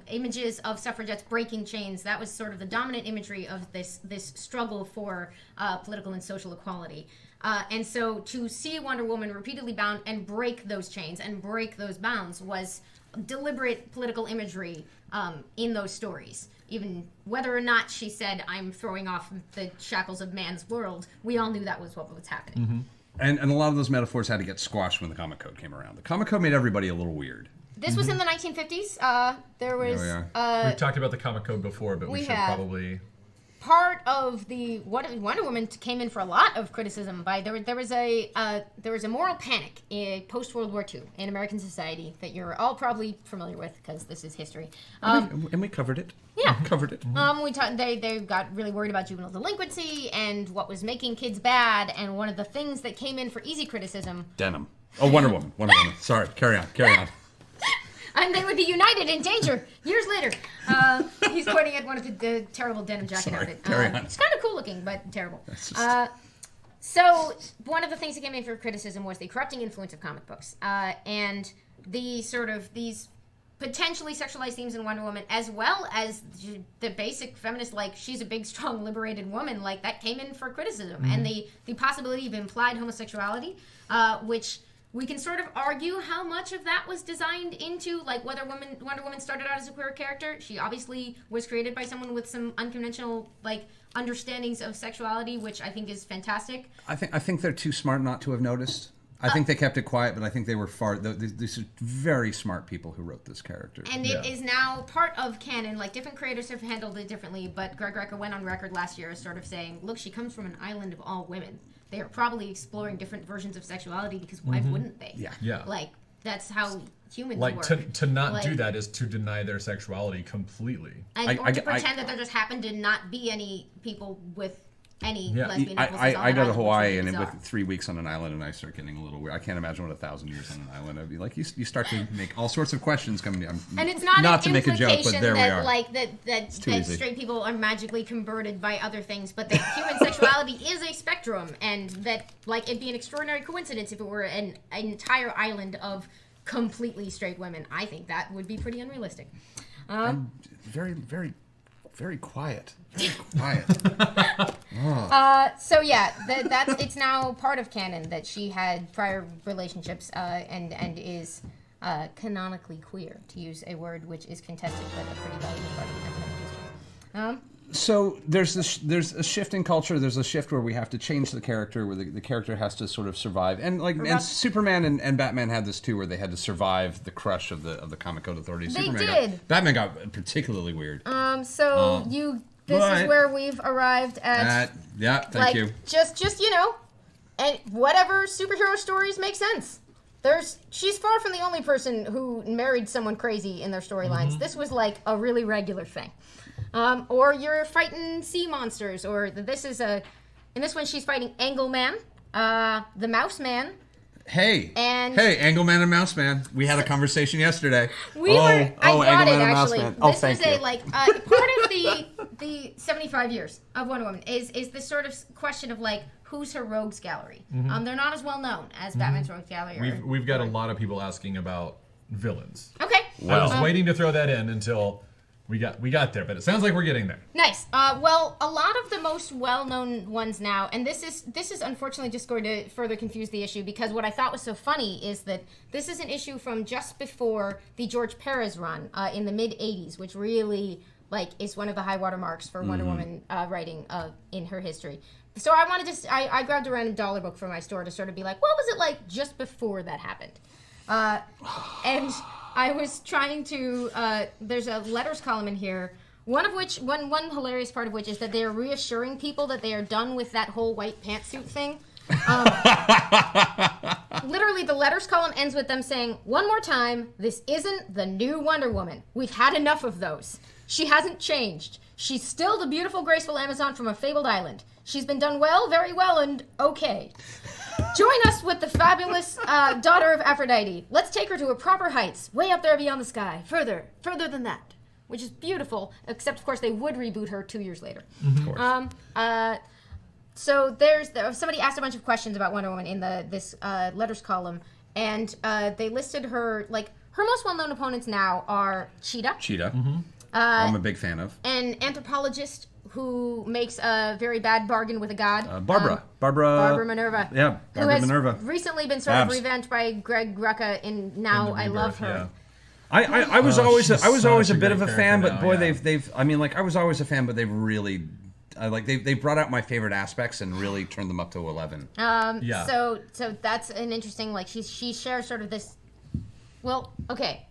Images of suffragettes breaking chains, that was sort of the dominant imagery of this struggle for political and social equality. And so to see Wonder Woman repeatedly bound and break those chains and break those bounds was deliberate political imagery in those stories. Even whether or not she said, I'm throwing off the shackles of man's world, we all knew that was what was happening. Mm-hmm. And a lot of those metaphors had to get squashed when the Comic Code came around. The Comic Code made everybody a little weird. This was in the 1950s. There was... We've talked about the Comic Code before, but we should probably... Part of the Wonder Woman came in for a lot of criticism by there was a moral panic in post World War II in American society that you're all probably familiar with because this is history. And we covered it. Yeah, covered it. They got really worried about juvenile delinquency and what was making kids bad, and one of the things that came in for easy criticism. Denim. Oh, Wonder Woman. Sorry, carry on. And they would be united in danger years later. He's pointing at one of the terrible denim jacket outfit. Carry on. It's kind of cool looking, but terrible. So one of the things that came in for criticism was the corrupting influence of comic books and the sort of these potentially sexualized themes in Wonder Woman, as well as the basic feminist, like she's a big, strong, liberated woman, like that came in for criticism, and the possibility of implied homosexuality, which. We can sort of argue how much of that was designed into, like, whether Wonder Woman started out as a queer character. She obviously was created by someone with some unconventional, like, understandings of sexuality, which I think is fantastic. I think they're too smart not to have noticed. I think they kept it quiet, but I think they were these are very smart people who wrote this character. And it is now part of canon. Like, different creators have handled it differently, but Greg Rucka went on record last year as sort of saying, look, she comes from an island of all women. They are probably exploring different versions of sexuality because why wouldn't they? Yeah. Like, that's how humans work. To not do that is to deny their sexuality completely. Or to pretend that there just happened to not be any people with any lesbian impulses I go to Hawaii and with with 3 weeks on an island and I start getting a little weird. I can't imagine what 1,000 years on an island would be like. You start to make all sorts of questions coming to you. And it's not to make a joke, but there we are. Like that straight people are magically converted by other things, but that human sexuality is a spectrum, and that like it'd be an extraordinary coincidence if it were an entire island of completely straight women. I think that would be pretty unrealistic. Very, very, very quiet. Very quiet. So yeah, that's it's now part of canon that she had prior relationships and is canonically queer, to use a word which is contested but a pretty valuable part of academic history. So there's a shift in culture. There's a shift where we have to change the character, where the character has to sort of survive. And and Superman and Batman had this too, where they had to survive the crush of the Comic Code authorities. Batman got particularly weird. This is where we've arrived at. Thank you. Just and whatever superhero stories make sense. She's far from the only person who married someone crazy in their storylines. This was like a really regular thing. Or you're fighting sea monsters, or in this one she's fighting Angleman, the Mouse Man. Hey, Angleman and Mouse Man. We had a conversation yesterday. I brought it actually. This was part of the 75 years of Wonder Woman is this sort of question of like who's her rogues gallery. They're not as well known as Batman's rogues gallery. We've got a lot of people asking about villains. Okay. I was waiting to throw that in until we got there, but it sounds like we're getting there. Nice. Well, a lot of the most well-known ones now, and this is unfortunately just going to further confuse the issue, because what I thought was so funny is that this is an issue from just before the George Perez run in the mid-'80s, which really is one of the high water marks for Wonder Woman writing in her history. So I wanted to. I grabbed a random dollar book from my store to sort of be like, what was it like just before that happened? And I was trying to. There's a letters column in here. One hilarious part of which is that they are reassuring people that they are done with that whole white pantsuit thing. Literally, the letters column ends with them saying, "One more time, this isn't the new Wonder Woman. We've had enough of those. She hasn't changed. She's still the beautiful, graceful Amazon from a fabled island. She's been done well, very well, and okay. Join us with the fabulous daughter of Aphrodite. Let's take her to her proper heights, way up there beyond the sky. Further than that." Which is beautiful, except, of course, they would reboot her 2 years later. Of course. So somebody asked a bunch of questions about Wonder Woman in this letters column, and they listed her, like, her most well-known opponents now are Cheetah. Mm-hmm. I'm a big fan of. An anthropologist who makes a very bad bargain with a god. Barbara Minerva. Yeah, Barbara Minerva. Who has recently been sort of revamped by Greg Rucka in Now I Love Her. Yeah. I was always a bit of a fan, but boy, yeah. they've I mean, like, I was always a fan, but they've really they brought out my favorite aspects and really turned them up to 11. Yeah. So that's an interesting, like, she shares sort of this. Well, okay.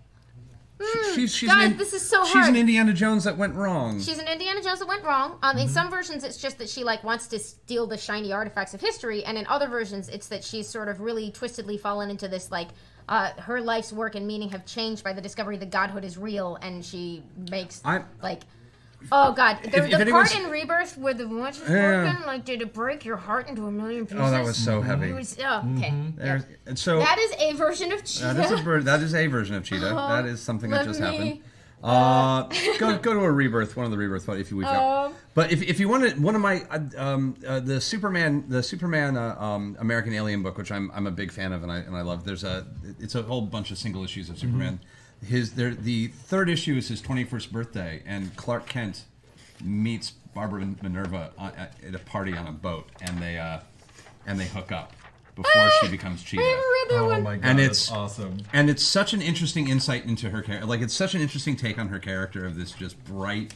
She's Guys, this is so hard. She's an Indiana Jones that went wrong. She's an Indiana Jones that went wrong. In some versions, it's just that she, like, wants to steal the shiny artifacts of history, and in other versions, it's that she's sort of really twistedly fallen into this, like, her life's work and meaning have changed by the discovery that godhood is real, and she makes, like... Oh, God. The part in Rebirth where the watch is broken, like, did it break your heart into a million pieces? Oh, that was so heavy. It was, okay. Yeah. And so That is a version of Cheetah. that is a version of Cheetah. That is something that just happened. Go to a Rebirth, one of the Rebirth if we've got. But if you wanted one of my the Superman American Alien book, which I'm a big fan of and I love. It's a whole bunch of single issues of Superman. The third issue is his 21st birthday, and Clark Kent meets Barbara Minerva at a party on a boat, and they hook up before she becomes Cheetah. I haven't read that one. My God, And that's awesome. And it's such an interesting insight into her character. Like, it's such an interesting take on her character of this just bright,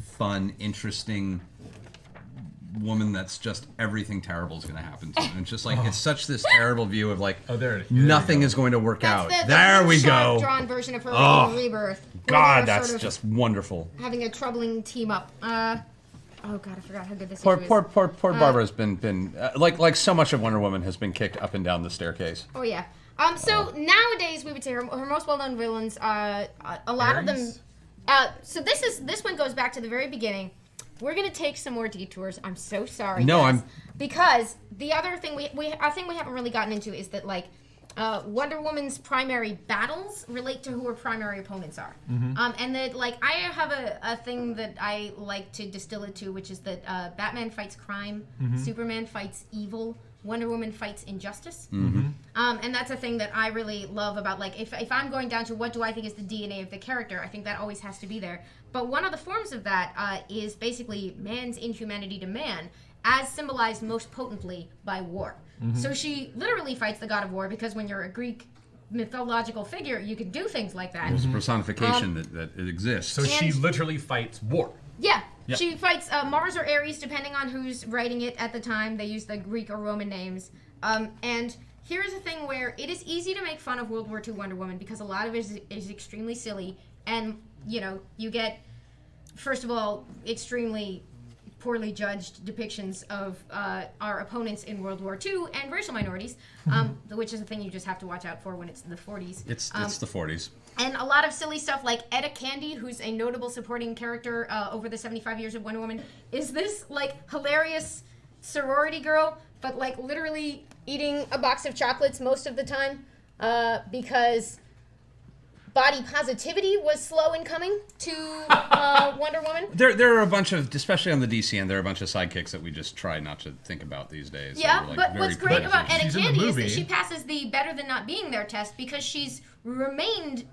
fun, interesting woman that's just everything terrible is going to happen to. And it's just like, it's such this terrible view of, like, nothing is going to work out. There we go. Drawn version of her in Rebirth. God, that's sort of just wonderful. Having a troubling team up. Oh God, I forgot how good this Poor is. Poor Barbara's been like so much of Wonder Woman has been kicked up and down the staircase. Oh yeah. So nowadays we would say her most well-known villains. A lot of them. So this one goes back to the very beginning. We're gonna take some more detours. I'm so sorry. No, guys, because the other thing we haven't really gotten into is that, like, Wonder Woman's primary battles relate to who her primary opponents are. And that, like, I have a thing that I like to distill it to, which is that Batman fights crime, Superman fights evil, Wonder Woman fights injustice. And that's a thing that I really love about, like, if I'm going down to what do I think is the DNA of the character, I think that always has to be there. But one of the forms of that is basically man's inhumanity to man, as symbolized most potently by war. So she literally fights the god of war, because when you're a Greek mythological figure, you can do things like that. There's a personification that it exists. So she literally fights war. Yeah. She fights Mars or Ares, depending on who's writing it at the time. They use the Greek or Roman names. And here's a thing where it is easy to make fun of World War II Wonder Woman, because a lot of it is extremely silly. And, you know, you get, first of all, extremely poorly judged depictions of our opponents in World War II and racial minorities, which is a thing you just have to watch out for when it's the 40s. It's the 40s. And a lot of silly stuff, like Etta Candy, who's a notable supporting character over the 75 years of Wonder Woman, is this, like, hilarious sorority girl, but, like, literally eating a box of chocolates most of the time because body positivity was slow in coming to Wonder Woman. There are a bunch of, especially on the DC end, there are a bunch of sidekicks that we just try not to think about these days. Yeah, like, but what's great about Etta She's in the Candy is that movie. she passes the better than not being there test, because she's remained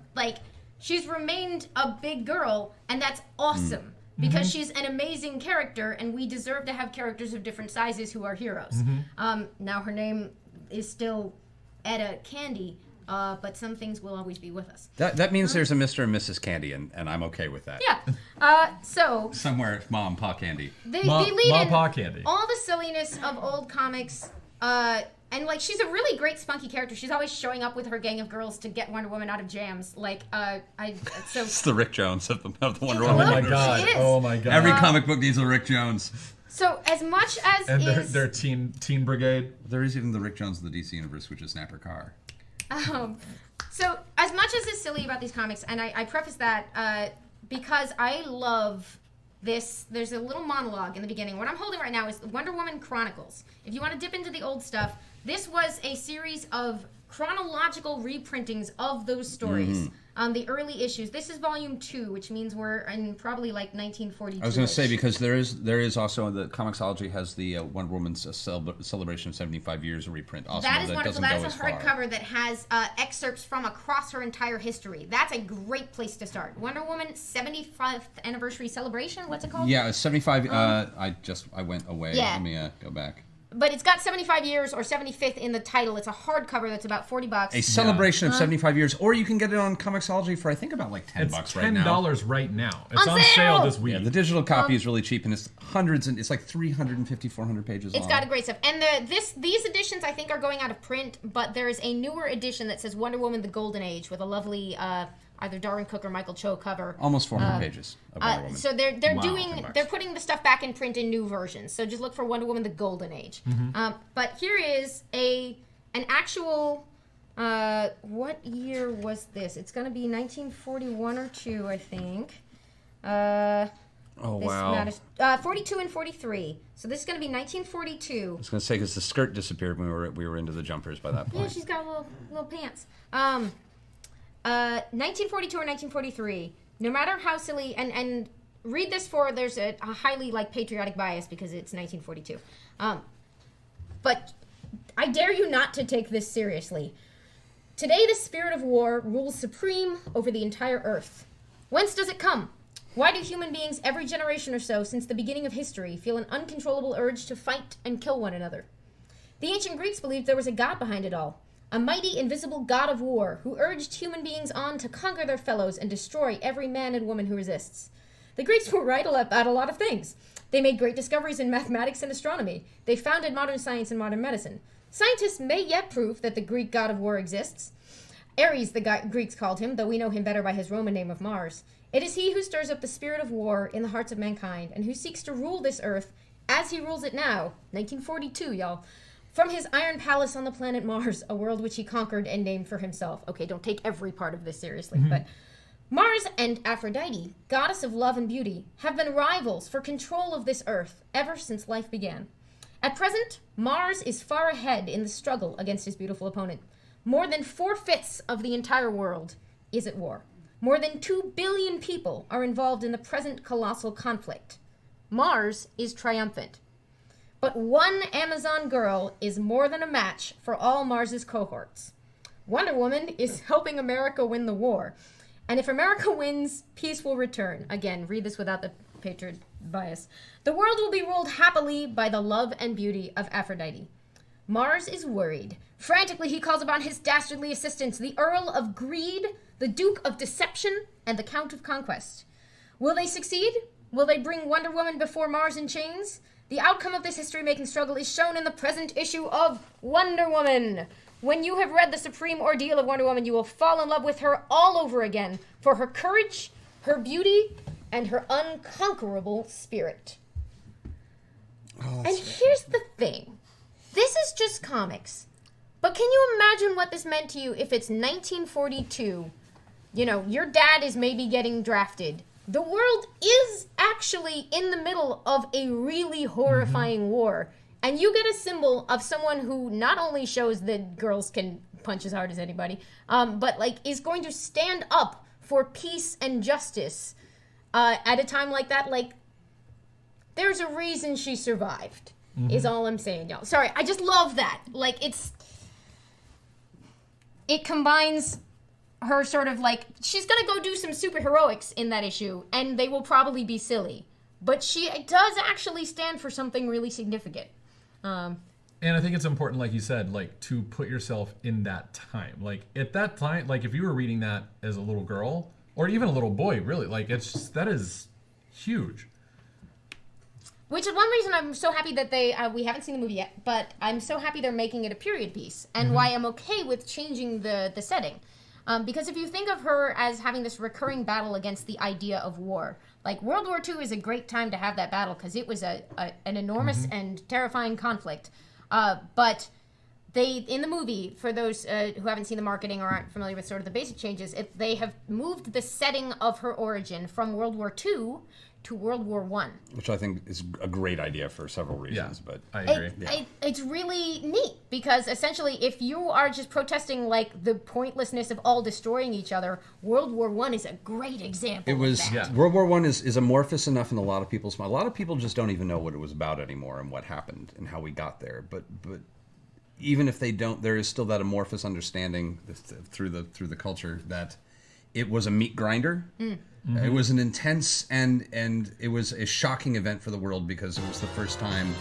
a big girl, and that's awesome. Because she's an amazing character, and we deserve to have characters of different sizes who are heroes. Now her name is still Etta Candy, but some things will always be with us. That means there's a Mr. and Mrs. Candy, and I'm okay with that. Yeah. So somewhere, Mom, Pa Candy. They lead Mom, in Pa Candy. all the silliness of old comics. And like she's a really great spunky character. She's always showing up with her gang of girls to get Wonder Woman out of jams. It's the Rick Jones of the Wonder Oh Woman. my god! She is. Oh my god! Every comic book needs a Rick Jones. So as much as and their teen brigade. There is even the Rick Jones of the DC universe, which is Snapper Carr. So as much as is silly about these comics, and I preface that because I love this. There's a little monologue in the beginning. What I'm holding right now is Wonder Woman Chronicles. If you want to dip into the old stuff, this was a series of chronological reprintings of those stories. The early issues. This is volume 2, which means we're in probably like 1942. I was going to say, because there is also, the Comixology has the Wonder Woman's celebration of 75 years reprint. Also, that is wonderful. That is a hardcover hardcover that has excerpts from across her entire history. That's a great place to start. Wonder Woman 75th anniversary celebration. What's it called? Yeah, 75. I went away. Yeah. Let me go back. But it's got 75 years or 75th in the title. It's a hardcover that's about $40. A celebration of 75 years, or you can get it on Comixology for I think about like $10 right now. $10 right now. It's On on sale! sale this week. Yeah, the digital copy is really cheap, and it's hundreds, and it's like 350, 400 pages long. It's got a great stuff. And these editions, I think, are going out of print, but there is a newer edition that says Wonder Woman: The Golden Age with a lovely either Darwin Cook or Michael Cho cover. Almost 400 pages of Wonder Woman. So they're Wow, they're putting the stuff back in print in new versions. So just look for Wonder Woman: The Golden Age. But here is an actual. What year was this? It's going to be 1941 or 2, I think. Oh, wow. Matters. 42 and 43. So this is going to be 1942. I was going to say, because the skirt disappeared when we were into the jumpers by that point. Yeah, she's got little pants. 1942 or 1943. No matter how silly, and read this there's a highly patriotic bias because it's 1942. But I dare you not to take this seriously. Today the spirit of war rules supreme over the entire earth. Whence does it come? Why do human beings every generation or so since the beginning of history feel an uncontrollable urge to fight and kill one another? The ancient Greeks believed there was a god behind it all. A mighty, invisible god of war who urged human beings on to conquer their fellows and destroy every man and woman who resists. The Greeks were right about a lot of things. They made great discoveries in mathematics and astronomy. They founded modern science and modern medicine. Scientists may yet prove that the Greek god of war exists. Ares, the Greeks called him, though we know him better by his Roman name of Mars. It is he who stirs up the spirit of war in the hearts of mankind and who seeks to rule this earth as he rules it now, 1942, y'all, from his iron palace on the planet Mars, a world which he conquered and named for himself. Okay, don't take every part of this seriously, but Mars and Aphrodite, goddess of love and beauty, have been rivals for control of this earth ever since life began. At present, Mars is far ahead in the struggle against his beautiful opponent. More than 4/5 of the entire world is at war. More than 2 billion people are involved in the present colossal conflict. Mars is triumphant. But one Amazon girl is more than a match for all Mars's cohorts. Wonder Woman is helping America win the war. And if America wins, peace will return. Again, read this without the patriot bias. The world will be ruled happily by the love and beauty of Aphrodite. Mars is worried. Frantically, he calls upon his dastardly assistants, the Earl of Greed, the Duke of Deception, and the Count of Conquest. Will they succeed? Will they bring Wonder Woman before Mars in chains? The outcome of this history-making struggle is shown in the present issue of Wonder Woman. When you have read the supreme ordeal of Wonder Woman, you will fall in love with her all over again for her courage, her beauty, and her unconquerable spirit. And here's the thing. This is just comics. But can you imagine what this meant to you if it's 1942? You know, your dad is maybe getting drafted. The world is actually in the middle of a really horrifying war. And you get a symbol of someone who not only shows that girls can punch as hard as anybody, but is going to stand up for peace and justice at a time like that. There's a reason she survived, is all I'm saying, y'all. Sorry, I just love that. It combines her sort of she's gonna go do some superheroics in that issue, and they will probably be silly. But she does actually stand for something really significant. And I think it's important, like you said, like to put yourself in that time. Like at that time, like if you were reading that as a little girl or even a little boy, really, like it's just, that is huge. Which is one reason I'm so happy that we haven't seen the movie yet, but I'm so happy they're making it a period piece, and why I'm okay with changing the setting. Because if you think of her as having this recurring battle against the idea of war, like World War II is a great time to have that battle because it was an enormous and terrifying conflict. But they, in the movie, for those who haven't seen the marketing or aren't familiar with sort of the basic changes, they have moved the setting of her origin from World War II to World War I. Which I think is a great idea for several reasons. Yeah, but I agree. It's really neat because essentially if you are just protesting like the pointlessness of all destroying each other, World War I is a great example it was of that. World War I is amorphous enough in a lot of people's mind. A lot of people just don't even know what it was about anymore and what happened and how we got there. But even if they don't, there is still that amorphous understanding through the culture that it was a meat grinder. It was an intense and it was a shocking event for the world because it was the first time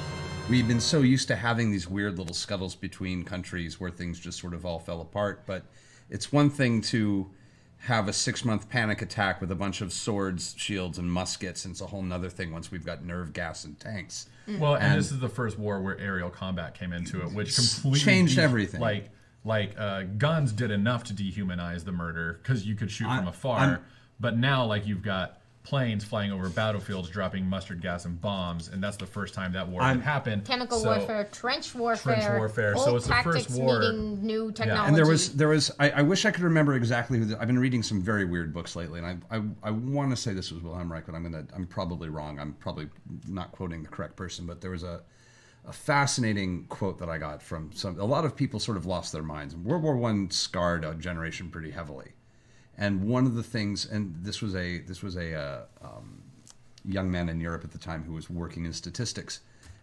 we'd been so used to having these weird little scuttles between countries where things just sort of all fell apart. But it's one thing to have a 6-month panic attack with a bunch of swords, shields, and muskets, and it's a whole nother thing once we've got nerve gas and tanks. Well, and this is the first war where aerial combat came into it, which completely changed everything. Like guns did enough to dehumanize the murder because you could shoot from afar. But now, like, you've got planes flying over battlefields, dropping mustard gas and bombs, and that's the first time that war had happened. Chemical warfare, trench warfare. So it's the first war. Needing new technology. And there was. I wish I could remember exactly who. I've been reading some very weird books lately, and I want to say this was Wilhelm Reich, but I'm probably wrong. I'm probably not quoting the correct person, but there was a fascinating quote that I got from a lot of people sort of lost their minds. World War I scarred a generation pretty heavily. And one of the things, and this was a young man in Europe at the time who was working in statistics,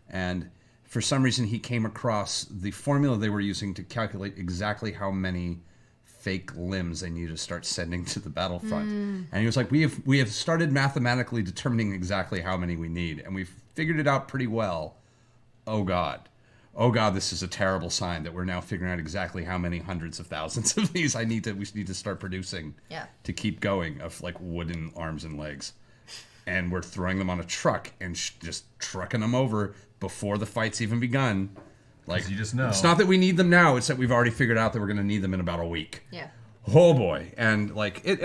and for some reason he came across the formula they were using to calculate exactly how many fake limbs they needed to start sending to the battlefront. And he was like, we have started mathematically determining exactly how many we need, and we've figured it out pretty well. Oh God, this is a terrible sign that we're now figuring out exactly how many hundreds of thousands of these we need to start producing to keep going, of like wooden arms and legs. And we're throwing them on a truck and just trucking them over before the fight's even begun. Like, you just know. It's not that we need them now, it's that we've already figured out that we're going to need them in about a week. Yeah. Oh boy. And like it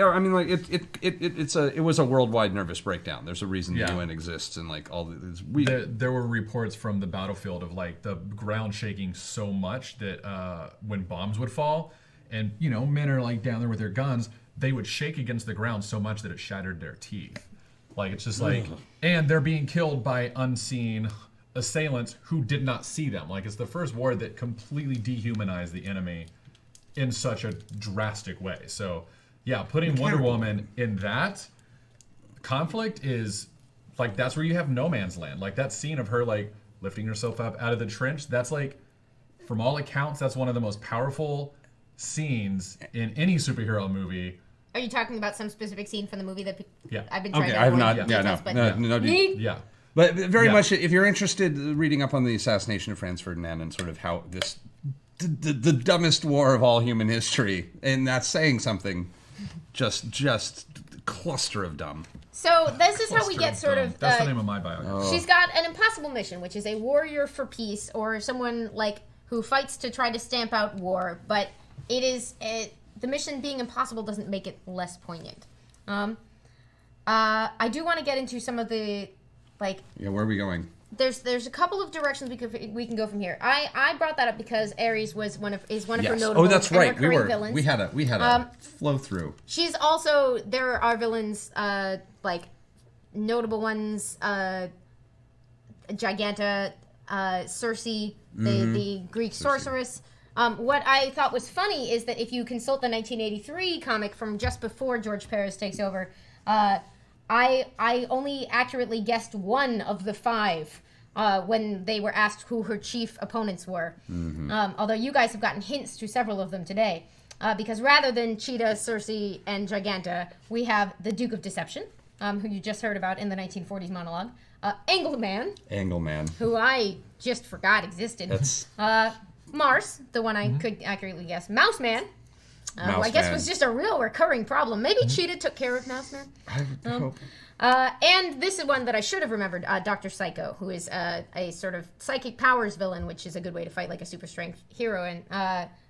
was a worldwide nervous breakdown. There's a reason the UN exists, and like all this there were reports from the battlefield of like the ground shaking so much that when bombs would fall and men are like down there with their guns, they would shake against the ground so much that it shattered their teeth. Like it's just like, and they're being killed by unseen assailants who did not see them. Like it's the first war that completely dehumanized the enemy in such a drastic way. So, yeah, putting Wonder Woman in that conflict is, like, that's where you have no man's land. Like, that scene of her, like, lifting herself up out of the trench, that's, like, from all accounts, that's one of the most powerful scenes in any superhero movie. Are you talking about some specific scene from the movie that Yeah. I've been trying to I have avoid not. details, but Yeah. But very much, if you're interested, reading up on the assassination of Franz Ferdinand and sort of how this the dumbest war of all human history, and that's saying something, just cluster of dumb. So this is how we get sort of. That's the name of my biography. She's got an impossible mission, which is a warrior for peace, or someone like who fights to try to stamp out war. But it is the mission being impossible doesn't make it less poignant. I do want to get into some of the where are we going? There's a couple of directions we can go from here. I brought that up because Ares was one of her notable villains. We had a flow through. She's also, there are villains notable ones, Giganta, Circe, the Greek sorceress. What I thought was funny is that if you consult the 1983 comic from just before George Perez takes over, I only accurately guessed one of the 5 when they were asked who her chief opponents were. Although you guys have gotten hints to several of them today. Because rather than Cheetah, Circe, and Giganta, we have the Duke of Deception, who you just heard about in the 1940s monologue. Angleman, who I just forgot existed. That's Mars, the one I could accurately guess. Mouseman. Who I guess was just a real recurring problem. Maybe Cheetah took care of Mouseman. I hope. And this is one that I should have remembered, Dr. Psycho, who is a sort of psychic powers villain, which is a good way to fight like a super strength hero, and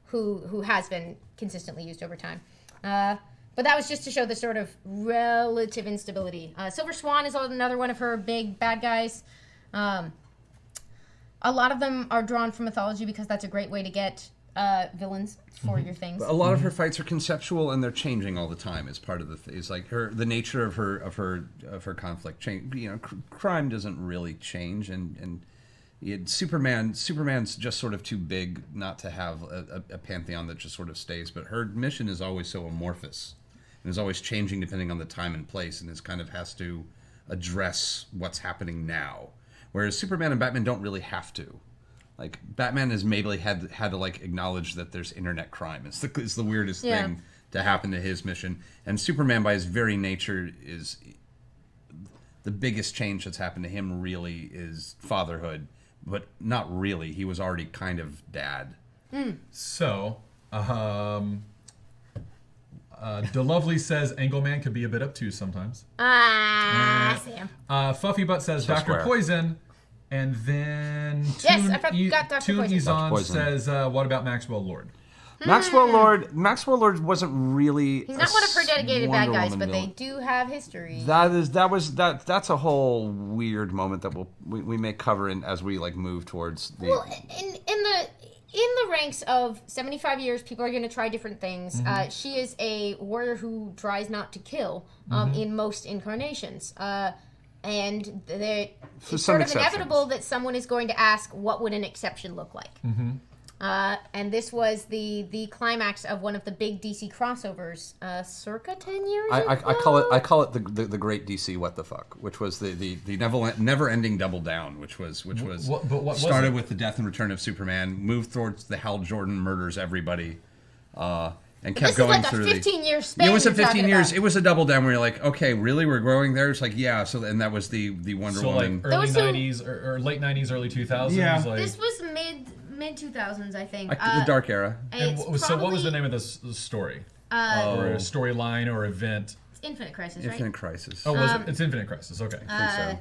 who has been consistently used over time. But that was just to show the sort of relative instability. Silver Swan is another one of her big bad guys. A lot of them are drawn from mythology because that's a great way to get villains for your things. A lot of her fights are conceptual and they're changing all the time. As part of it's like the nature of her conflict change. You know, crime doesn't really change, and Superman's just sort of too big not to have a pantheon that just sort of stays. But her mission is always so amorphous and is always changing depending on the time and place, and is kind of has to address what's happening now. Whereas Superman and Batman don't really have to. Like, Batman has maybe had to like acknowledge that there's internet crime. It's the weirdest thing to happen to his mission. And Superman, by his very nature, is the biggest change that's happened to him. Really, is fatherhood, but not really. He was already kind of dad. So, DeLovely says Angleman could be a bit obtuse sometimes. Sam. Fluffy Butt says Dr. square. Poison. And then Yes, I forgot Dr. Toon Poison. Izan Poison. says, what about Maxwell Lord? Maxwell Lord wasn't really. He's not one of her dedicated bad Wonder guys, Woman but they villain. do have history. That's a whole weird moment that we may cover as we like move towards the. Well, in the ranks of 75 years, people are going to try different things. She is a warrior who tries not to kill in most incarnations. And it's sort of inevitable that someone is going to ask, what would an exception look like? And this was the climax of one of the big DC crossovers, circa 10 years ago? I call it the great DC what the fuck, which was the never ending double down, which started with the death and return of Superman, moved towards the Hal Jordan murders everybody, and kept going through. This is like a 15-year span. It was a you're 15 years. about. It was a double down where you're like, okay, really, we're growing there. It's like, yeah. So and that was the Wonder Woman. Like early 90s or late 90s, early 2000s. Yeah. Like, This was mid 2000s, I think. The dark era. so what was the name of this story? Or a storyline or event? It's Infinite Crisis, right? Infinite Crisis. Oh, was it? It's Infinite Crisis. Okay. I think so.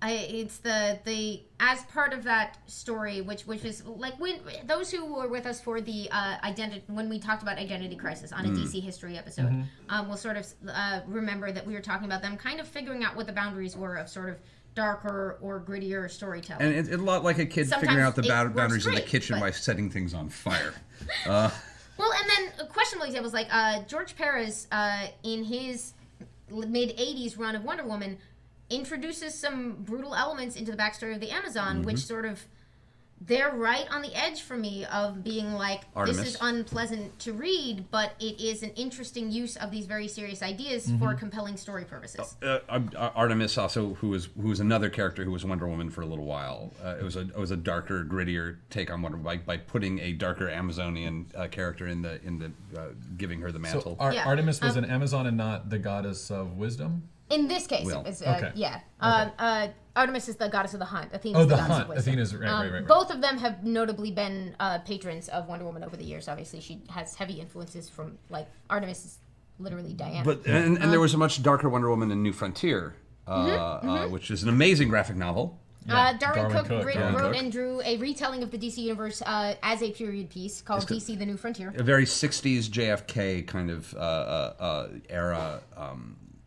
It's the as part of that story, which is like when those who were with us for the when we talked about Identity Crisis on a DC history episode, will sort of remember that we were talking about them kind of figuring out what the boundaries were of sort of darker or grittier storytelling. And it's a lot like a kid Sometimes figuring out the it boundaries of the works kitchen great, by setting things on fire. Well, and then questionable examples like George Perez in his mid 80s run of Wonder Woman introduces some brutal elements into the backstory of the Amazon, which sort of they're right on the edge for me of being like, Artemis. this is unpleasant to read, but it is an interesting use of these very serious ideas for compelling story purposes. Artemis also, who was another character who was Wonder Woman for a little while. It was a darker, grittier take on Wonder Woman by putting a darker Amazonian character in the giving her the mantle. So Artemis was an Amazon and not the goddess of wisdom? In this case, Well, yeah. Artemis is the goddess of the hunt. Athena is the goddess of wisdom. Athena's right. Both of them have notably been patrons of Wonder Woman over the years. Obviously, she has heavy influences from, like, Artemis is literally Diana. But and there was a much darker Wonder Woman in New Frontier, which is an amazing graphic novel. Darwin Cook wrote Cook. and drew a retelling of the DC universe as a period piece called DC: The New Frontier. A very 60s JFK kind of era.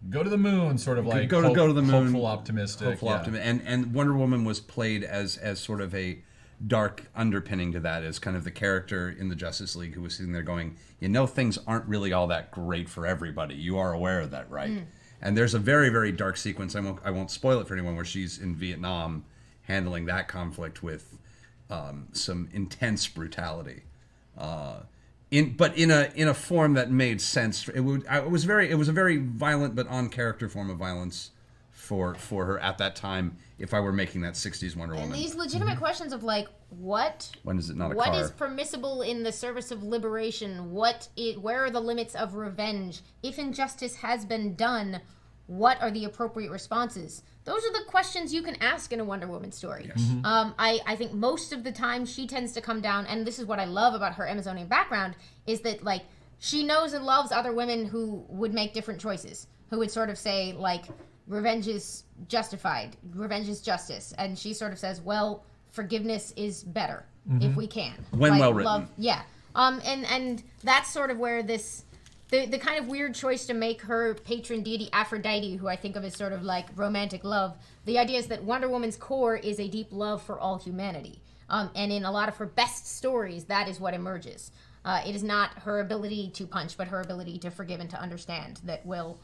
Go to the moon, sort of like go to the moon, hopeful, optimistic. And Wonder Woman was played as sort of a dark underpinning to that, as kind of the character in the Justice League who was sitting there going, things aren't really all that great for everybody. You are aware of that, right? And there's a very, very dark sequence. I won't spoil it for anyone, where she's in Vietnam handling that conflict with some intense brutality. But in a form that made sense. It was a very violent but on character form of violence for her at that time. If I were making that 60s Wonder Woman, And these legitimate questions of like when is it not a what car? is permissible in the service of liberation? Where are the limits of revenge? If injustice has been done, what are the appropriate responses? Those are the questions you can ask in a Wonder Woman story. Yes. I think most of the time she tends to come down, and this is what I love about her Amazonian background, is that, like, she knows and loves other women who would make different choices, who would sort of say, like, revenge is justified, revenge is justice. And she sort of says, well, forgiveness is better if we can. When like, well written. love, yeah. And that's sort of where this... The kind of weird choice to make her patron deity Aphrodite, who I think of as sort of like romantic love. The idea is that Wonder Woman's core is a deep love for all humanity. And in a lot of her best stories, that is what emerges. It is not her ability to punch, but her ability to forgive and to understand that will